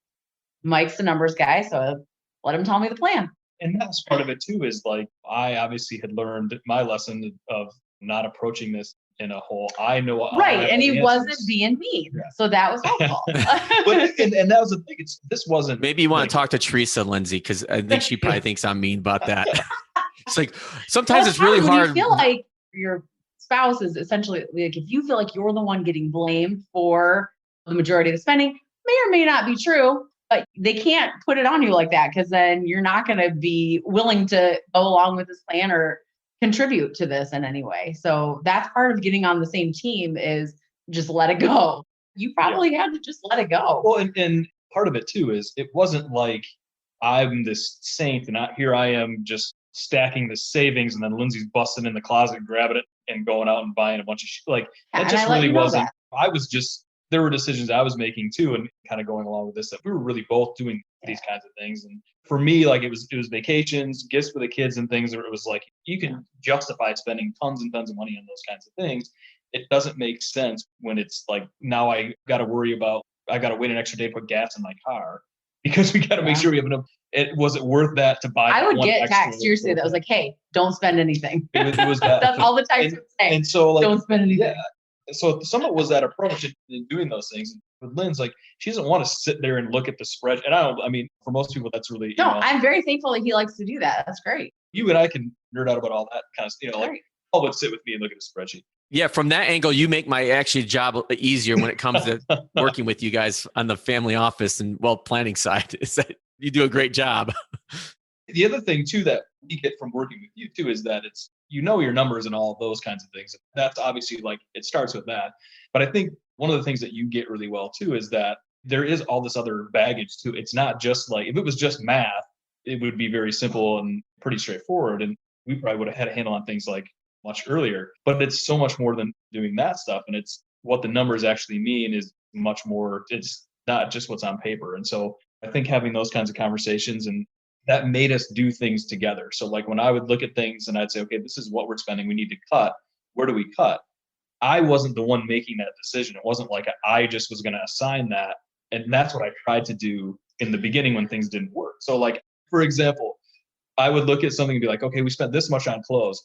Mike's the numbers guy, so let him tell me the plan. And that's part of it too, is like, I obviously had learned my lesson of not approaching this in a whole, I know. Right. And he wasn't being mean. Yeah. So that was helpful. and that was the thing. This wasn't. Maybe you want to talk to Teresa, Lindsay, because I think she probably thinks I'm mean about that. It's like, sometimes it's really hard. You feel like your spouse is essentially like, if you feel like you're the one getting blamed for the majority of the spending, may or may not be true, but they can't put it on you like that, because then you're not going to be willing to go along with this plan or contribute to this in any way. So that's part of getting on the same team, is just let it go. You probably had to just let it go. Well, and part of it too is it wasn't like I'm this saint and here I am just stacking the savings, and then Lindsay's busting in the closet, grabbing it and going out and buying a bunch of shit. Like that just really wasn't. I was just, there were decisions I was making too, and kind of going along with this, that we were really both doing these kinds of things. And for me, like it was vacations, gifts for the kids and things, where it was like, you can justify spending tons and tons of money on those kinds of things. It doesn't make sense when it's like, now I got to worry about, I got to wait an extra day to put gas in my car because we got to make sure we have enough. Was it worth that to buy? I would get text seriously that was like, hey, don't spend anything. It was that. That's all the text would say. And so like, don't spend anything. Yeah. So some of it was that approach in doing those things. With Lynn's, like, she doesn't want to sit there and look at the spread. And I mean, for most people, that's really, no, I'm very thankful that he likes to do that. That's great. You and I can nerd out about all that kind of stuff. Like, Paul would sit with me and look at a spreadsheet. Yeah, from that angle, you make my actually job easier when it comes to working with you guys on the family office and planning side. Is that you do a great job. The other thing too that we get from working with you too is that it's, your numbers and all of those kinds of things. That's obviously like, it starts with that. But I think one of the things that you get really well too is that there is all this other baggage too. It's not just like, if it was just math, it would be very simple and pretty straightforward. And we probably would have had a handle on things like much earlier, but it's so much more than doing that stuff. And it's what the numbers actually mean is much more, it's not just what's on paper. And so I think having those kinds of conversations, and that made us do things together. So like when I would look at things and I'd say, okay, this is what we're spending, we need to cut. Where do we cut? I wasn't the one making that decision. It wasn't like I just was going to assign that. And that's what I tried to do in the beginning when things didn't work. So like, for example, I would look at something and be like, okay, we spent this much on clothes.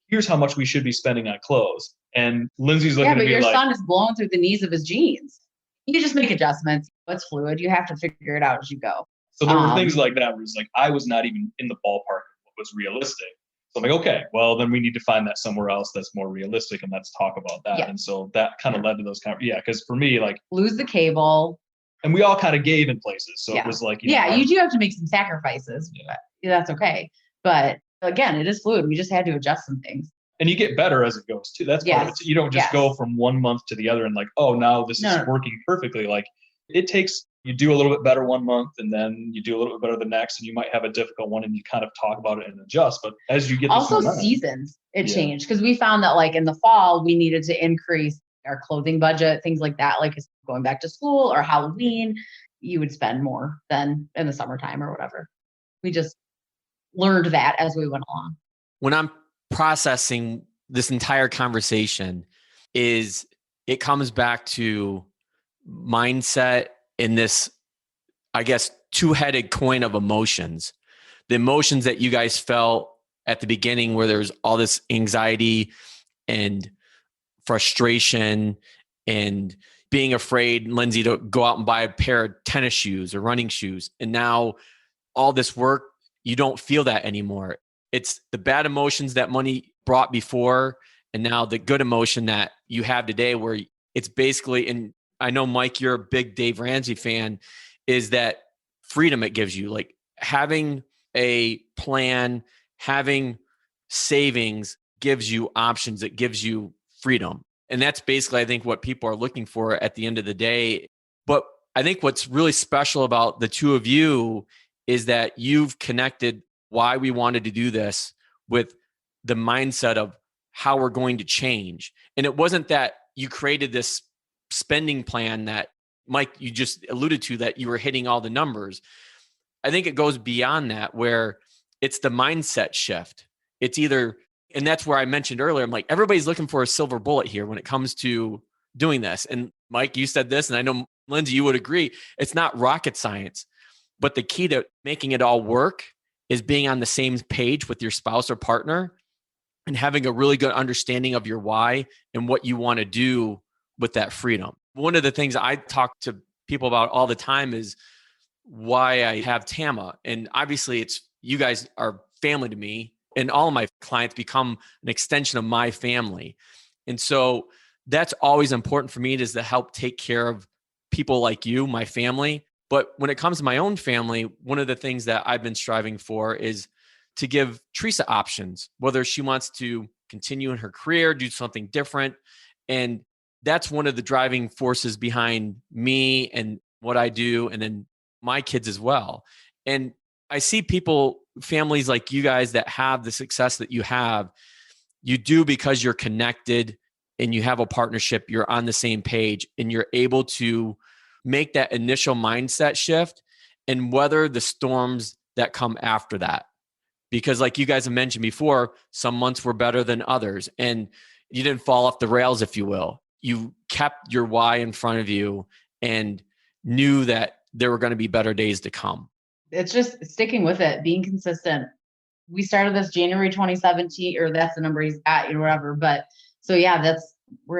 Here's how much we should be spending on clothes. And Lindsay's looking at me like, your son is blowing through the knees of his jeans. You just make adjustments. It's fluid. You have to figure it out as you go. So there were things like that where it's like, I was not even in the ballpark of what was realistic. So I'm like, okay, well, then we need to find that somewhere else that's more realistic, and let's talk about that. Yeah. And so that kind of led to those because for me, like, lose the cable. And we all kind of gave in places. So it was like, you do have to make some sacrifices. Yeah. But that's okay. But again, it is fluid. We just had to adjust some things. And you get better as it goes too. That's part of it. You don't just go from 1 month to the other and like, oh, now this is working perfectly. Like it takes, you do a little bit better 1 month and then you do a little bit better the next, and you might have a difficult one and you kind of talk about it and adjust. But as you get also seasons, it changed, because we found that like in the fall, we needed to increase our clothing budget, things like that, like going back to school or Halloween, you would spend more than in the summertime or whatever. We just learned that as we went along. when I'm processing this entire conversation is it comes back to mindset in this, I guess, two-headed coin of emotions. The emotions that you guys felt at the beginning where there's all this anxiety and frustration and being afraid, Lindsay, to go out and buy a pair of tennis shoes or running shoes. And now all this work, you don't feel that anymore. It's the bad emotions that money brought before, and now the good emotion that you have today, where it's basically, and I know, Mike, you're a big Dave Ramsey fan, is that freedom it gives you. Like having a plan, having savings gives you options. It gives you freedom. And that's basically, I think, what people are looking for at the end of the day. But I think what's really special about the two of you is that you've connected why we wanted to do this with the mindset of how we're going to change. And it wasn't that you created this spending plan that, Mike, you just alluded to, that you were hitting all the numbers. I think it goes beyond that, where it's the mindset shift. It's either, and that's where I mentioned earlier, I'm like, everybody's looking for a silver bullet here when it comes to doing this. And Mike, you said this, and I know, Lindsay, you would agree, it's not rocket science, but the key to making it all work is being on the same page with your spouse or partner and having a really good understanding of your why and what you want to do with that freedom. One of the things I talk to people about all the time is why I have Tama. And obviously it's, you guys are family to me, and all of my clients become an extension of my family. And so that's always important for me, is to help take care of people like you, my family. But when it comes to my own family, one of the things that I've been striving for is to give Teresa options, whether she wants to continue in her career, do something different. And that's one of the driving forces behind me and what I do, and then my kids as well. And I see people, families like you guys that have the success that you have, you do because you're connected and you have a partnership, you're on the same page, and you're able to make that initial mindset shift and weather the storms that come after that. Because like you guys have mentioned before, some months were better than others, and you didn't fall off the rails, if you will. You kept your why in front of you and knew that there were going to be better days to come. It's just sticking with it, being consistent. We started this January 2017, or that's the number he's at, whatever. But so yeah, we've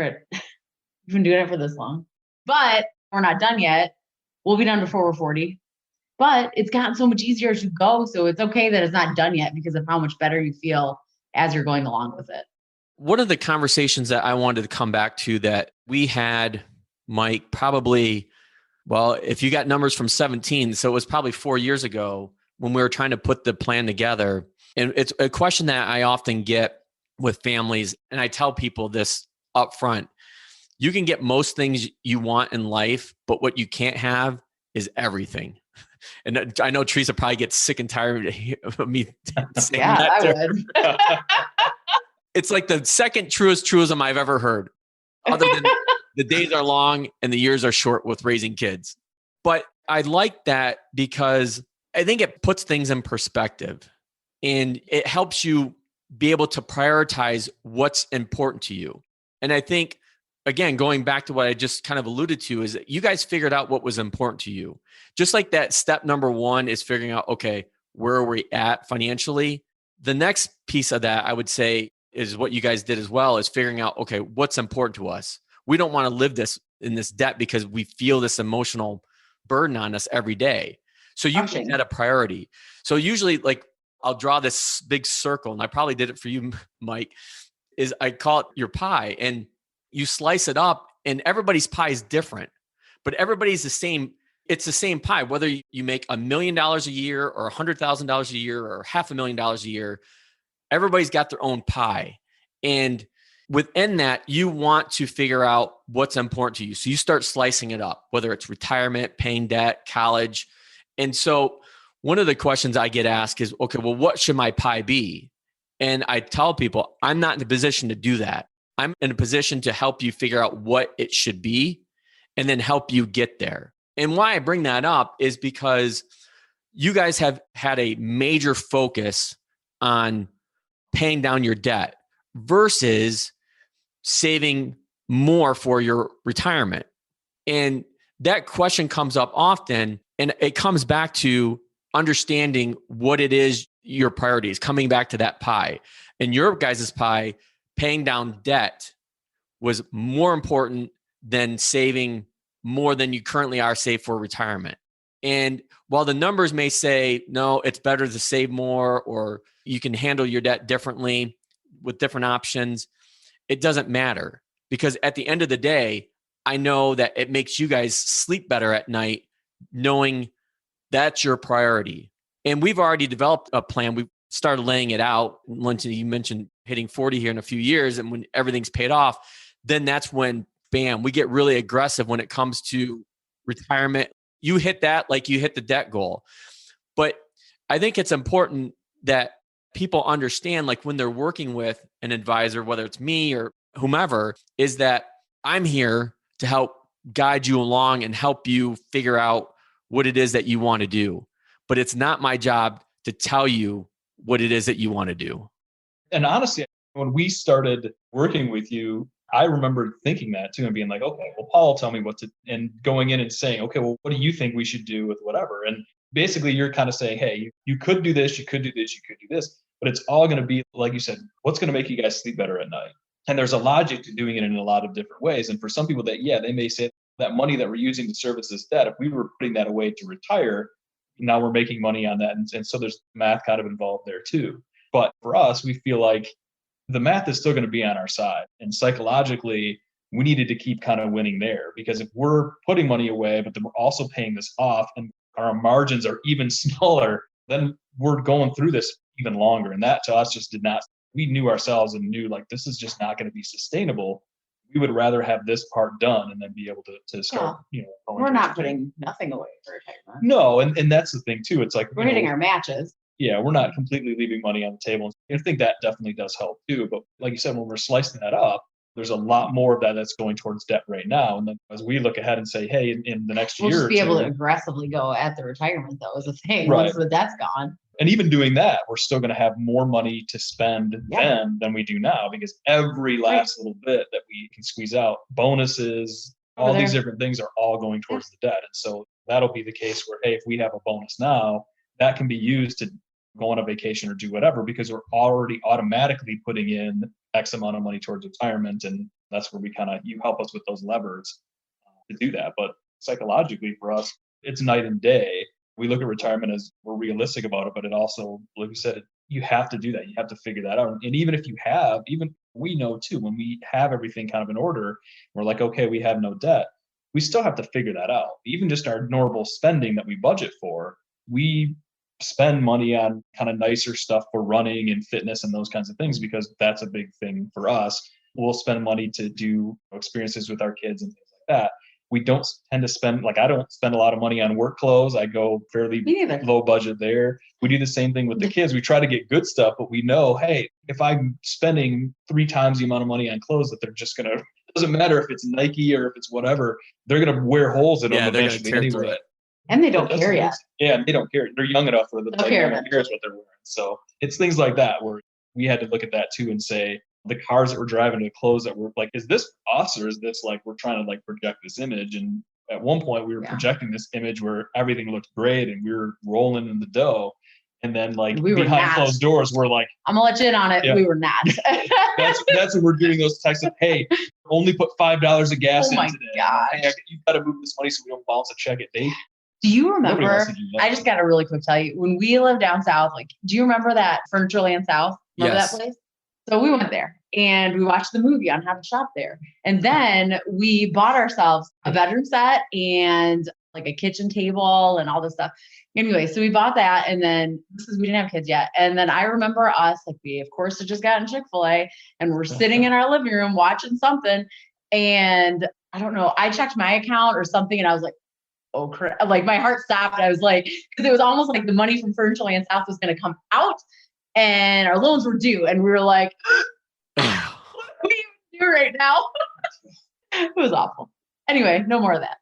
been doing it for this long, but we're not done yet. We'll be done before we're 40, but it's gotten so much easier as you go. So it's okay that it's not done yet because of how much better you feel as you're going along with it. One of the conversations that I wanted to come back to that we had, Mike, probably, well, if you got numbers from 17, so it was probably 4 years ago when we were trying to put the plan together. And it's a question that I often get with families. And I tell people this up front: you can get most things you want in life, but what you can't have is everything. And I know Teresa probably gets sick and tired of me saying that. I would. It's like the second truest truism I've ever heard, other than the days are long and the years are short with raising kids. But I like that because I think it puts things in perspective, and it helps you be able to prioritize what's important to you. And I think, again, going back to what I just kind of alluded to, is that you guys figured out what was important to you. Just like that step number one is figuring out, okay, where are we at financially? The next piece of that, I would say, is what you guys did as well, is figuring out, okay, what's important to us. We don't want to live in this debt because we feel this emotional burden on us every day. So you make that a priority. So usually, like, I'll draw this big circle, and I probably did it for you, Mike, is I call it your pie, and you slice it up, and everybody's pie is different, but everybody's the same. It's the same pie, whether you make $1 million a year or $100,000 a year or $500,000 a year. Everybody's got their own pie. And within that, you want to figure out what's important to you. So you start slicing it up, whether it's retirement, paying debt, college. And so one of the questions I get asked is, okay, well, what should my pie be? And I tell people, I'm not in a position to do that. I'm in a position to help you figure out what it should be and then help you get there. And why I bring that up is because you guys have had a major focus on paying down your debt versus saving more for your retirement? And that question comes up often, and it comes back to understanding what it is your priority is, coming back to that pie. And your guys' pie, paying down debt was more important than saving more than you currently are saved for retirement. And while the numbers may say, no, it's better to save more, or you can handle your debt differently with different options, it doesn't matter, because at the end of the day, I know that it makes you guys sleep better at night knowing that's your priority. And we've already developed a plan. We've started laying it out. Lindsay, you mentioned hitting 40 here in a few years, and when everything's paid off, then that's when, bam, we get really aggressive when it comes to retirement. You hit that like you hit the debt goal. But I think it's important that people understand, like when they're working with an advisor, whether it's me or whomever, is that I'm here to help guide you along and help you figure out what it is that you want to do. But it's not my job to tell you what it is that you want to do. And honestly, when we started working with you, I remember thinking that too and being like, okay, well, Paul will tell me what to, and going in and saying, okay, well, what do you think we should do with whatever? And basically you're kind of saying, hey, you could do this, you could do this, you could do this, but it's all going to be, like you said, what's going to make you guys sleep better at night? And there's a logic to doing it in a lot of different ways. And for some people that, yeah, they may say that money that we're using to service this debt, if we were putting that away to retire, now we're making money on that. And so there's math kind of involved there too. But for us, we feel like the math is still going to be on our side. And psychologically, we needed to keep kind of winning there, because if we're putting money away, but then we're also paying this off and our margins are even smaller, then we're going through this even longer. And that to us just did not, we knew ourselves and knew like, this is just not going to be sustainable. We would rather have this part done and then be able to start, we're not putting nothing away for retirement. No. And that's the thing too. It's like, we're hitting our matches. Yeah, we're not completely leaving money on the table. I think that definitely does help too. But like you said, when we're slicing that up, there's a lot more of that that's going towards debt right now. And then as we look ahead and say, hey, in the next year, we'll just be able to aggressively go at the retirement though, is a thing. Right. Once the debt's gone. And even doing that, we're still going to have more money to spend then than we do now, because every last little bit that we can squeeze out, bonuses, all these different things are all going towards the debt. And so that'll be the case where, hey, if we have a bonus now, that can be used to go on a vacation or do whatever, because we're already automatically putting in X amount of money towards retirement. And that's where we you help us with those levers to do that. But psychologically for us, it's night and day. We look at retirement as we're realistic about it, but it also, like we said, you have to do that. You have to figure that out. And even if you have, even we know too, when we have everything kind of in order, we're like, okay, we have no debt. We still have to figure that out. Even just our normal spending that we budget for, we spend money on kind of nicer stuff for running and fitness and those kinds of things, because that's a big thing for us. We'll spend money to do experiences with our kids and things like that. We don't tend to spend, like I don't spend a lot of money on work clothes. I go fairly low budget there. We do the same thing with the kids. We try to get good stuff, but we know, hey, if I'm spending 3 times the amount of money on clothes, that they're just going to, doesn't matter if it's Nike or if it's whatever, they're going to wear holes in them eventually anyway. And they don't care yet. Yeah, they don't care. They're young enough where no one cares what they're wearing. So it's things like that where we had to look at that too and say, the cars that we're driving, the clothes that we're like, is this us or is this like we're trying to like project this image? And at one point we were projecting this image where everything looked great and we were rolling in the dough. And then like behind closed doors, we're like, I'm gonna let you in on it. Yeah. We were not. that's when we're getting those texts of, hey, only put $5 of gas in today. Gosh. Hey, you've got to move this money so we don't bounce a check at date. Do you remember? I just got to really quick tell you, when we lived down south, like, do you remember that Furniture Land South? Remember that place? So we went there and we watched the movie on how to shop there. And then we bought ourselves a bedroom set and like a kitchen table and all this stuff. Anyway, so we bought that. And then we didn't have kids yet. And then I remember us, like we, of course, had just gotten Chick-fil-A and we're sitting in our living room watching something. And I don't know, I checked my account or something and I was like, oh crap. Like my heart stopped. I was like, because it was almost like the money from Furniture Land South was going to come out and our loans were due. And we were like, what do we even do right now? It was awful. Anyway, no more of that.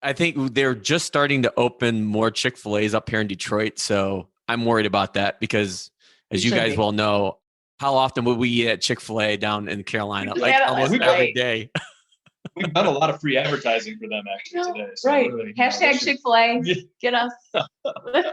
I think they're just starting to open more Chick-fil-A's up here in Detroit. So I'm worried about that because as you guys well know, how often would we eat at Chick-fil-A down in Carolina? Like almost every day. We've done a lot of free advertising for them actually today. So right. Really, Hashtag Chick-fil-A. Get us.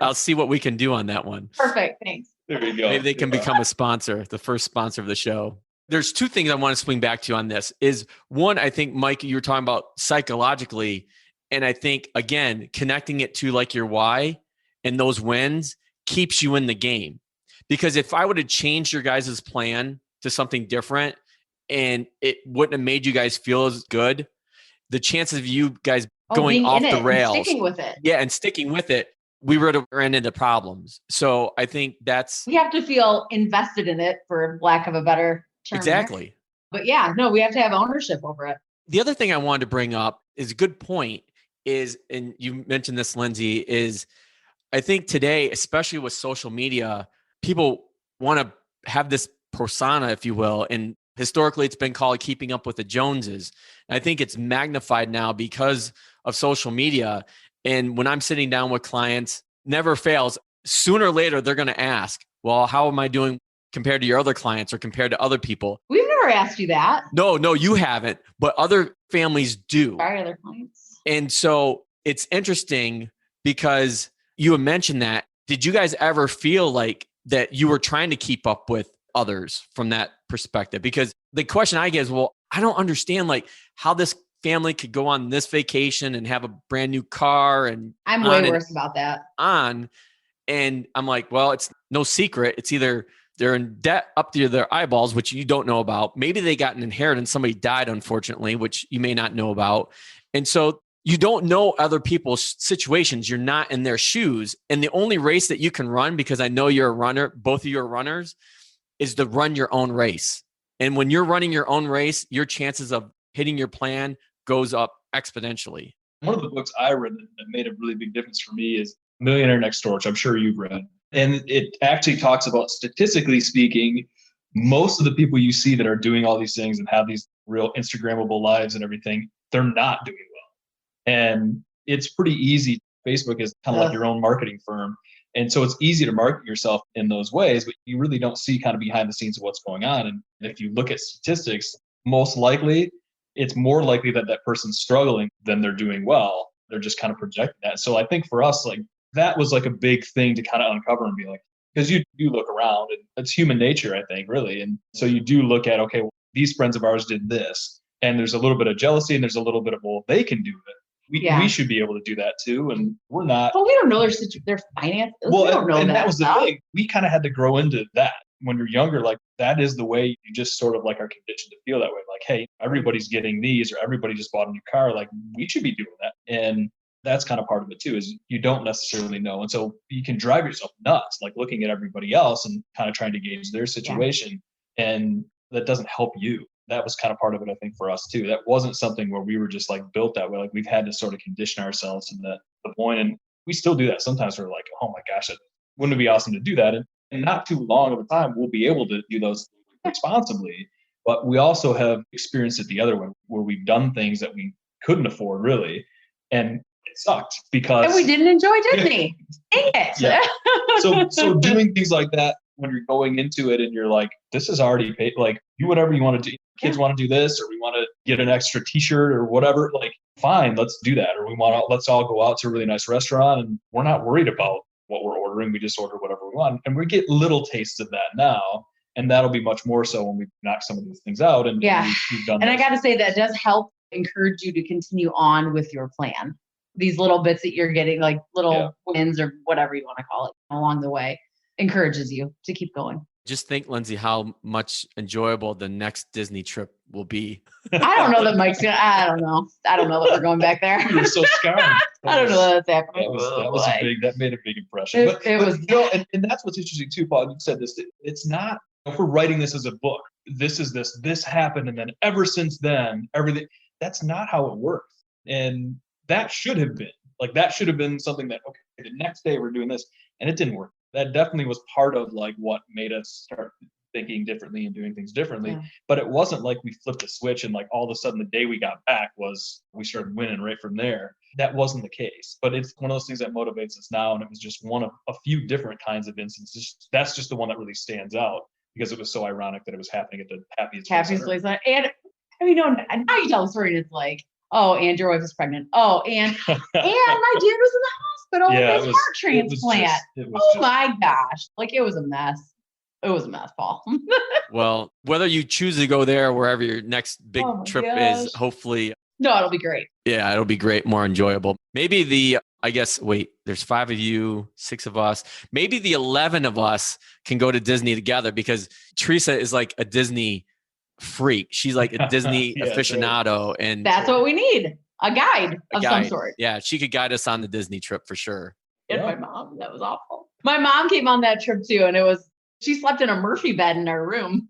I'll see what we can do on that one. Perfect. Thanks. There you go. Maybe they can become a sponsor, the first sponsor of the show. There's two things I want to swing back to on this is one, I think, Mike, you were talking about psychologically. And I think, again, connecting it to like your why and those wins keeps you in the game. Because if I would have changed your guys' plan to something different and it wouldn't have made you guys feel as good, the chances of you guys going off the rails, sticking with it. Yeah, and sticking with it, we would have ran into problems. So I think we have to feel invested in it, for lack of a better term. Exactly. There. But yeah, no, we have to have ownership over it. The other thing I wanted to bring up is a good point is, and you mentioned this, Lindsay, is I think today, especially with social media, people want to have this persona, if you will. And historically, it's been called keeping up with the Joneses. And I think it's magnified now because of social media. And when I'm sitting down with clients, never fails. Sooner or later, they're going to ask, well, how am I doing compared to your other clients or compared to other people? We've never asked you that. No, you haven't. But other families do. Sorry, other clients. And so it's interesting because you had mentioned that. Did you guys ever feel like that you were trying to keep up with others from that perspective? Because the question I get is, well, I don't understand like how this family could go on this vacation and have a brand new car. And I'm way worse about that. And I'm like, well, it's no secret. It's either they're in debt up to their eyeballs, which you don't know about. Maybe they got an inheritance. Somebody died, unfortunately, which you may not know about. And so you don't know other people's situations. You're not in their shoes. And the only race that you can run, because I know you're a runner, both of you are runners, is to run your own race. And when you're running your own race, your chances of hitting your plan goes up exponentially. One of the books I read that made a really big difference for me is Millionaire Next Door, which I'm sure you've read. And it actually talks about, statistically speaking, most of the people you see that are doing all these things and have these real Instagrammable lives and everything, they're not doing well. And it's pretty easy. Facebook is kind of like your own marketing firm. And so it's easy to market yourself in those ways, but you really don't see kind of behind the scenes of what's going on. And if you look at statistics, most likely, it's more likely that that person's struggling than they're doing well. They're just kind of projecting that. So I think for us, like, that was like a big thing to kind of uncover and be like, because you do look around and it's human nature, I think, really. And so you do look at, okay, well, these friends of ours did this. And there's a little bit of jealousy and there's a little bit of, well, they can do it. We should be able to do that too. And we're not. But we don't know their finances. Well, we don't know and that was the thing. We kind of had to grow into that. When you're younger, like, that is the way you just sort of like are conditioned to feel that way. Like, hey, everybody's getting these, or everybody just bought a new car. Like, we should be doing that. And that's kind of part of it too, is you don't necessarily know. And so you can drive yourself nuts, like looking at everybody else and kind of trying to gauge their situation. Yeah. And that doesn't help you. That was kind of part of it, I think, for us too. That wasn't something where we were just like built that way. Like, we've had to sort of condition ourselves to the point. And we still do that. Sometimes we're like, oh my gosh, wouldn't it be awesome to do that? And not too long of a time, we'll be able to do those responsibly. But we also have experienced it the other way, where we've done things that we couldn't afford really. And it sucked because. And we didn't enjoy Disney. Dang it. Yeah. So doing things like that when you're going into it and you're like, this is already paid, like, do whatever you want to do. Kids want to do this, or we want to get an extra t-shirt or whatever, like, fine, let's do that. Or let's all go out to a really nice restaurant and we're not worried about what we're ordering. We just order whatever we want. And we get little tastes of that now. And that'll be much more so when we knock some of these things out. And we've done. And I got to say, that does help encourage you to continue on with your plan. These little bits that you're getting, like little wins or whatever you want to call it along the way, encourages you to keep going. Just think, Lindsay, how much enjoyable the next Disney trip will be. I don't know that Mike's gonna. I don't know that we're going back there. You were so scarred. I don't know that that's happening. That made a big impression. It was, you know, and that's what's interesting too, Paul. You said this. It's not. If we're writing this as a book, this happened, and then ever since then, everything. That's not how it works. And that should have been something that, okay, the next day we're doing this, and it didn't work. That definitely was part of like what made us start thinking differently and doing things differently. Yeah. But it wasn't like we flipped a switch and like all of a sudden the day we got back was we started winning right from there. That wasn't the case. But it's one of those things that motivates us now. And it was just one of a few different kinds of instances. That's just the one that really stands out because it was so ironic that it was happening at the happiest place. And I mean, now you tell the story and it's like, oh, and your wife was pregnant. Oh, and my dad was in the hospital with his heart transplant. My gosh. Like, it was a mess. It was a mess, Paul. Well, whether you choose to go there or wherever your next big trip is, hopefully. No, it'll be great. Yeah, it'll be great, more enjoyable. Maybe there's 5 of you, 6 of us. Maybe the 11 of us can go to Disney together because Teresa is like a Disney freak. She's like a Disney aficionado. Right. And that's what we need. A guide of some sort. Yeah, she could guide us on the Disney trip for sure. And my mom, that was awful. My mom came on that trip too, and she slept in a Murphy bed in our room.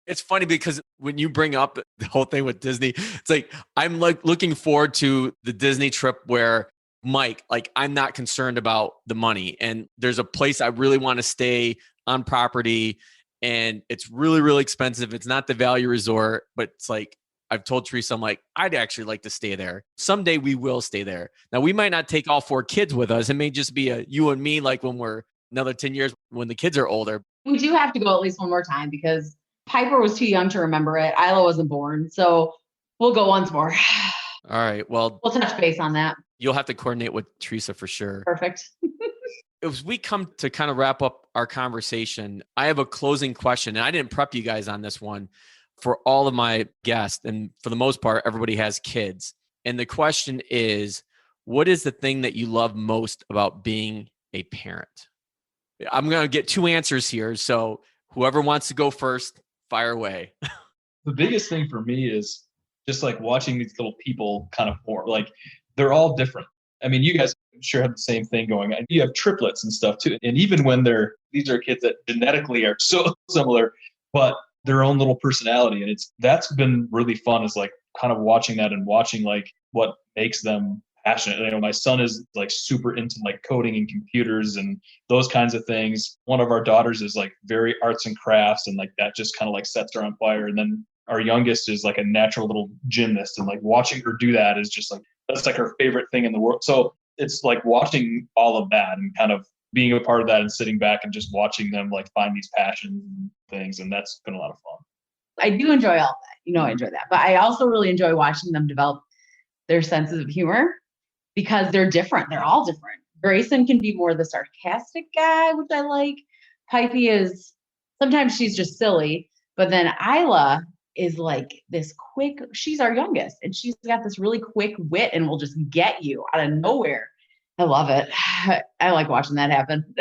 It's funny because when you bring up the whole thing with Disney, it's like, I'm like looking forward to the Disney trip where Mike, like, I'm not concerned about the money and there's a place I really want to stay on property and it's really, really expensive. It's not the value resort, but it's like, I've told Teresa, I'm like, I'd actually like to stay there. Someday we will stay there. Now we might not take all 4 kids with us. It may just be you and me, like when we're another 10 years, when the kids are older. We do have to go at least one more time because Piper was too young to remember it. Isla wasn't born. So we'll go once more. All right. Well, we'll touch base on that. You'll have to coordinate with Teresa for sure. Perfect. As we come to kind of wrap up our conversation, I have a closing question, and I didn't prep you guys on this one for all of my guests. And for the most part, everybody has kids. And the question is, what is the thing that you love most about being a parent? I'm going to get 2 answers here. So whoever wants to go first, fire away. The biggest thing for me is just like watching these little people kind of form. Like, they're all different. I mean, you guys sure have the same thing going on. You have triplets and stuff too. And even when these are kids that genetically are so similar, but their own little personality. And that's been really fun, is like kind of watching that and watching like what makes them passionate. You know, my son is like super into like coding and computers and those kinds of things. One of our daughters is like very arts and crafts, and like that just kind of like sets her on fire. And then our youngest is like a natural little gymnast, and like watching her do that is just like, that's like her favorite thing in the world. So it's like watching all of that and kind of being a part of that and sitting back and just watching them like find these passions and things. And that's been a lot of fun. I do enjoy all that. You know, I enjoy that. But I also really enjoy watching them develop their senses of humor because they're different. They're all different. Grayson can be more the sarcastic guy, which I like. Pipey is, sometimes she's just silly. But then Isla is like this quick, she's our youngest, and she's got this really quick wit and will just get you out of nowhere. I love it. I like watching that happen.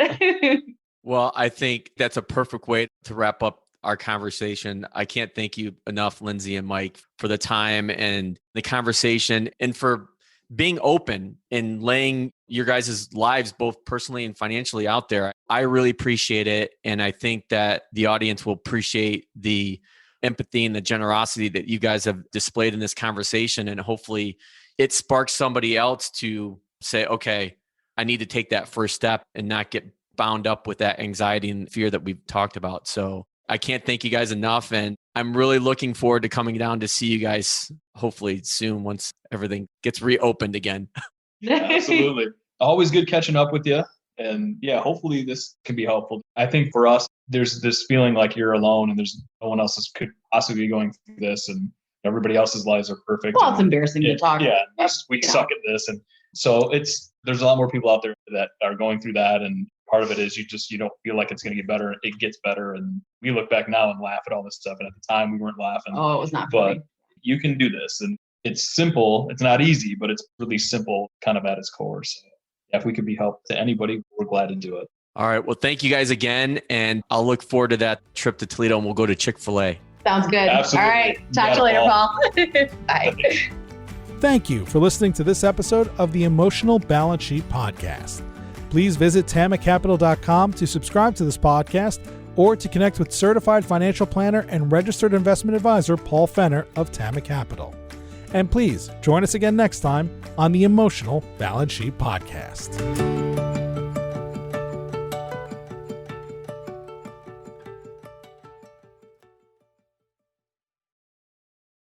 Well, I think that's a perfect way to wrap up our conversation. I can't thank you enough, Lindsay and Mike, for the time and the conversation and for being open and laying your guys' lives, both personally and financially, out there. I really appreciate it. And I think that the audience will appreciate the empathy and the generosity that you guys have displayed in this conversation. And hopefully it sparks somebody else to say, okay, I need to take that first step and not get bound up with that anxiety and fear that we've talked about. So I can't thank you guys enough. And I'm really looking forward to coming down to see you guys hopefully soon once everything gets reopened again. Absolutely. Always good catching up with you. And yeah, hopefully this can be helpful. I think for us, there's this feeling like you're alone and there's no one else that could possibly be going through this, and everybody else's lives are perfect. Well, it's embarrassing to talk. Yeah, we suck at this. And so there's a lot more people out there that are going through that. And part of it is you don't feel like it's going to get better. It gets better. And we look back now and laugh at all this stuff. And at the time we weren't laughing. Oh, it was not funny. But you can do this. And it's simple. It's not easy, but it's really simple kind of at its core. So if we could be help to anybody, we're glad to do it. All right. Well, thank you guys again. And I'll look forward to that trip to Toledo, and we'll go to Chick-fil-A. Sounds good. Absolutely. All right. Talk to you later, Paul. Bye. Thank you for listening to this episode of the Emotional Balance Sheet Podcast. Please visit tamacapital.com to subscribe to this podcast or to connect with certified financial planner and registered investment advisor Paul Fenner of Tama Capital. And please join us again next time on the Emotional Balance Sheet Podcast.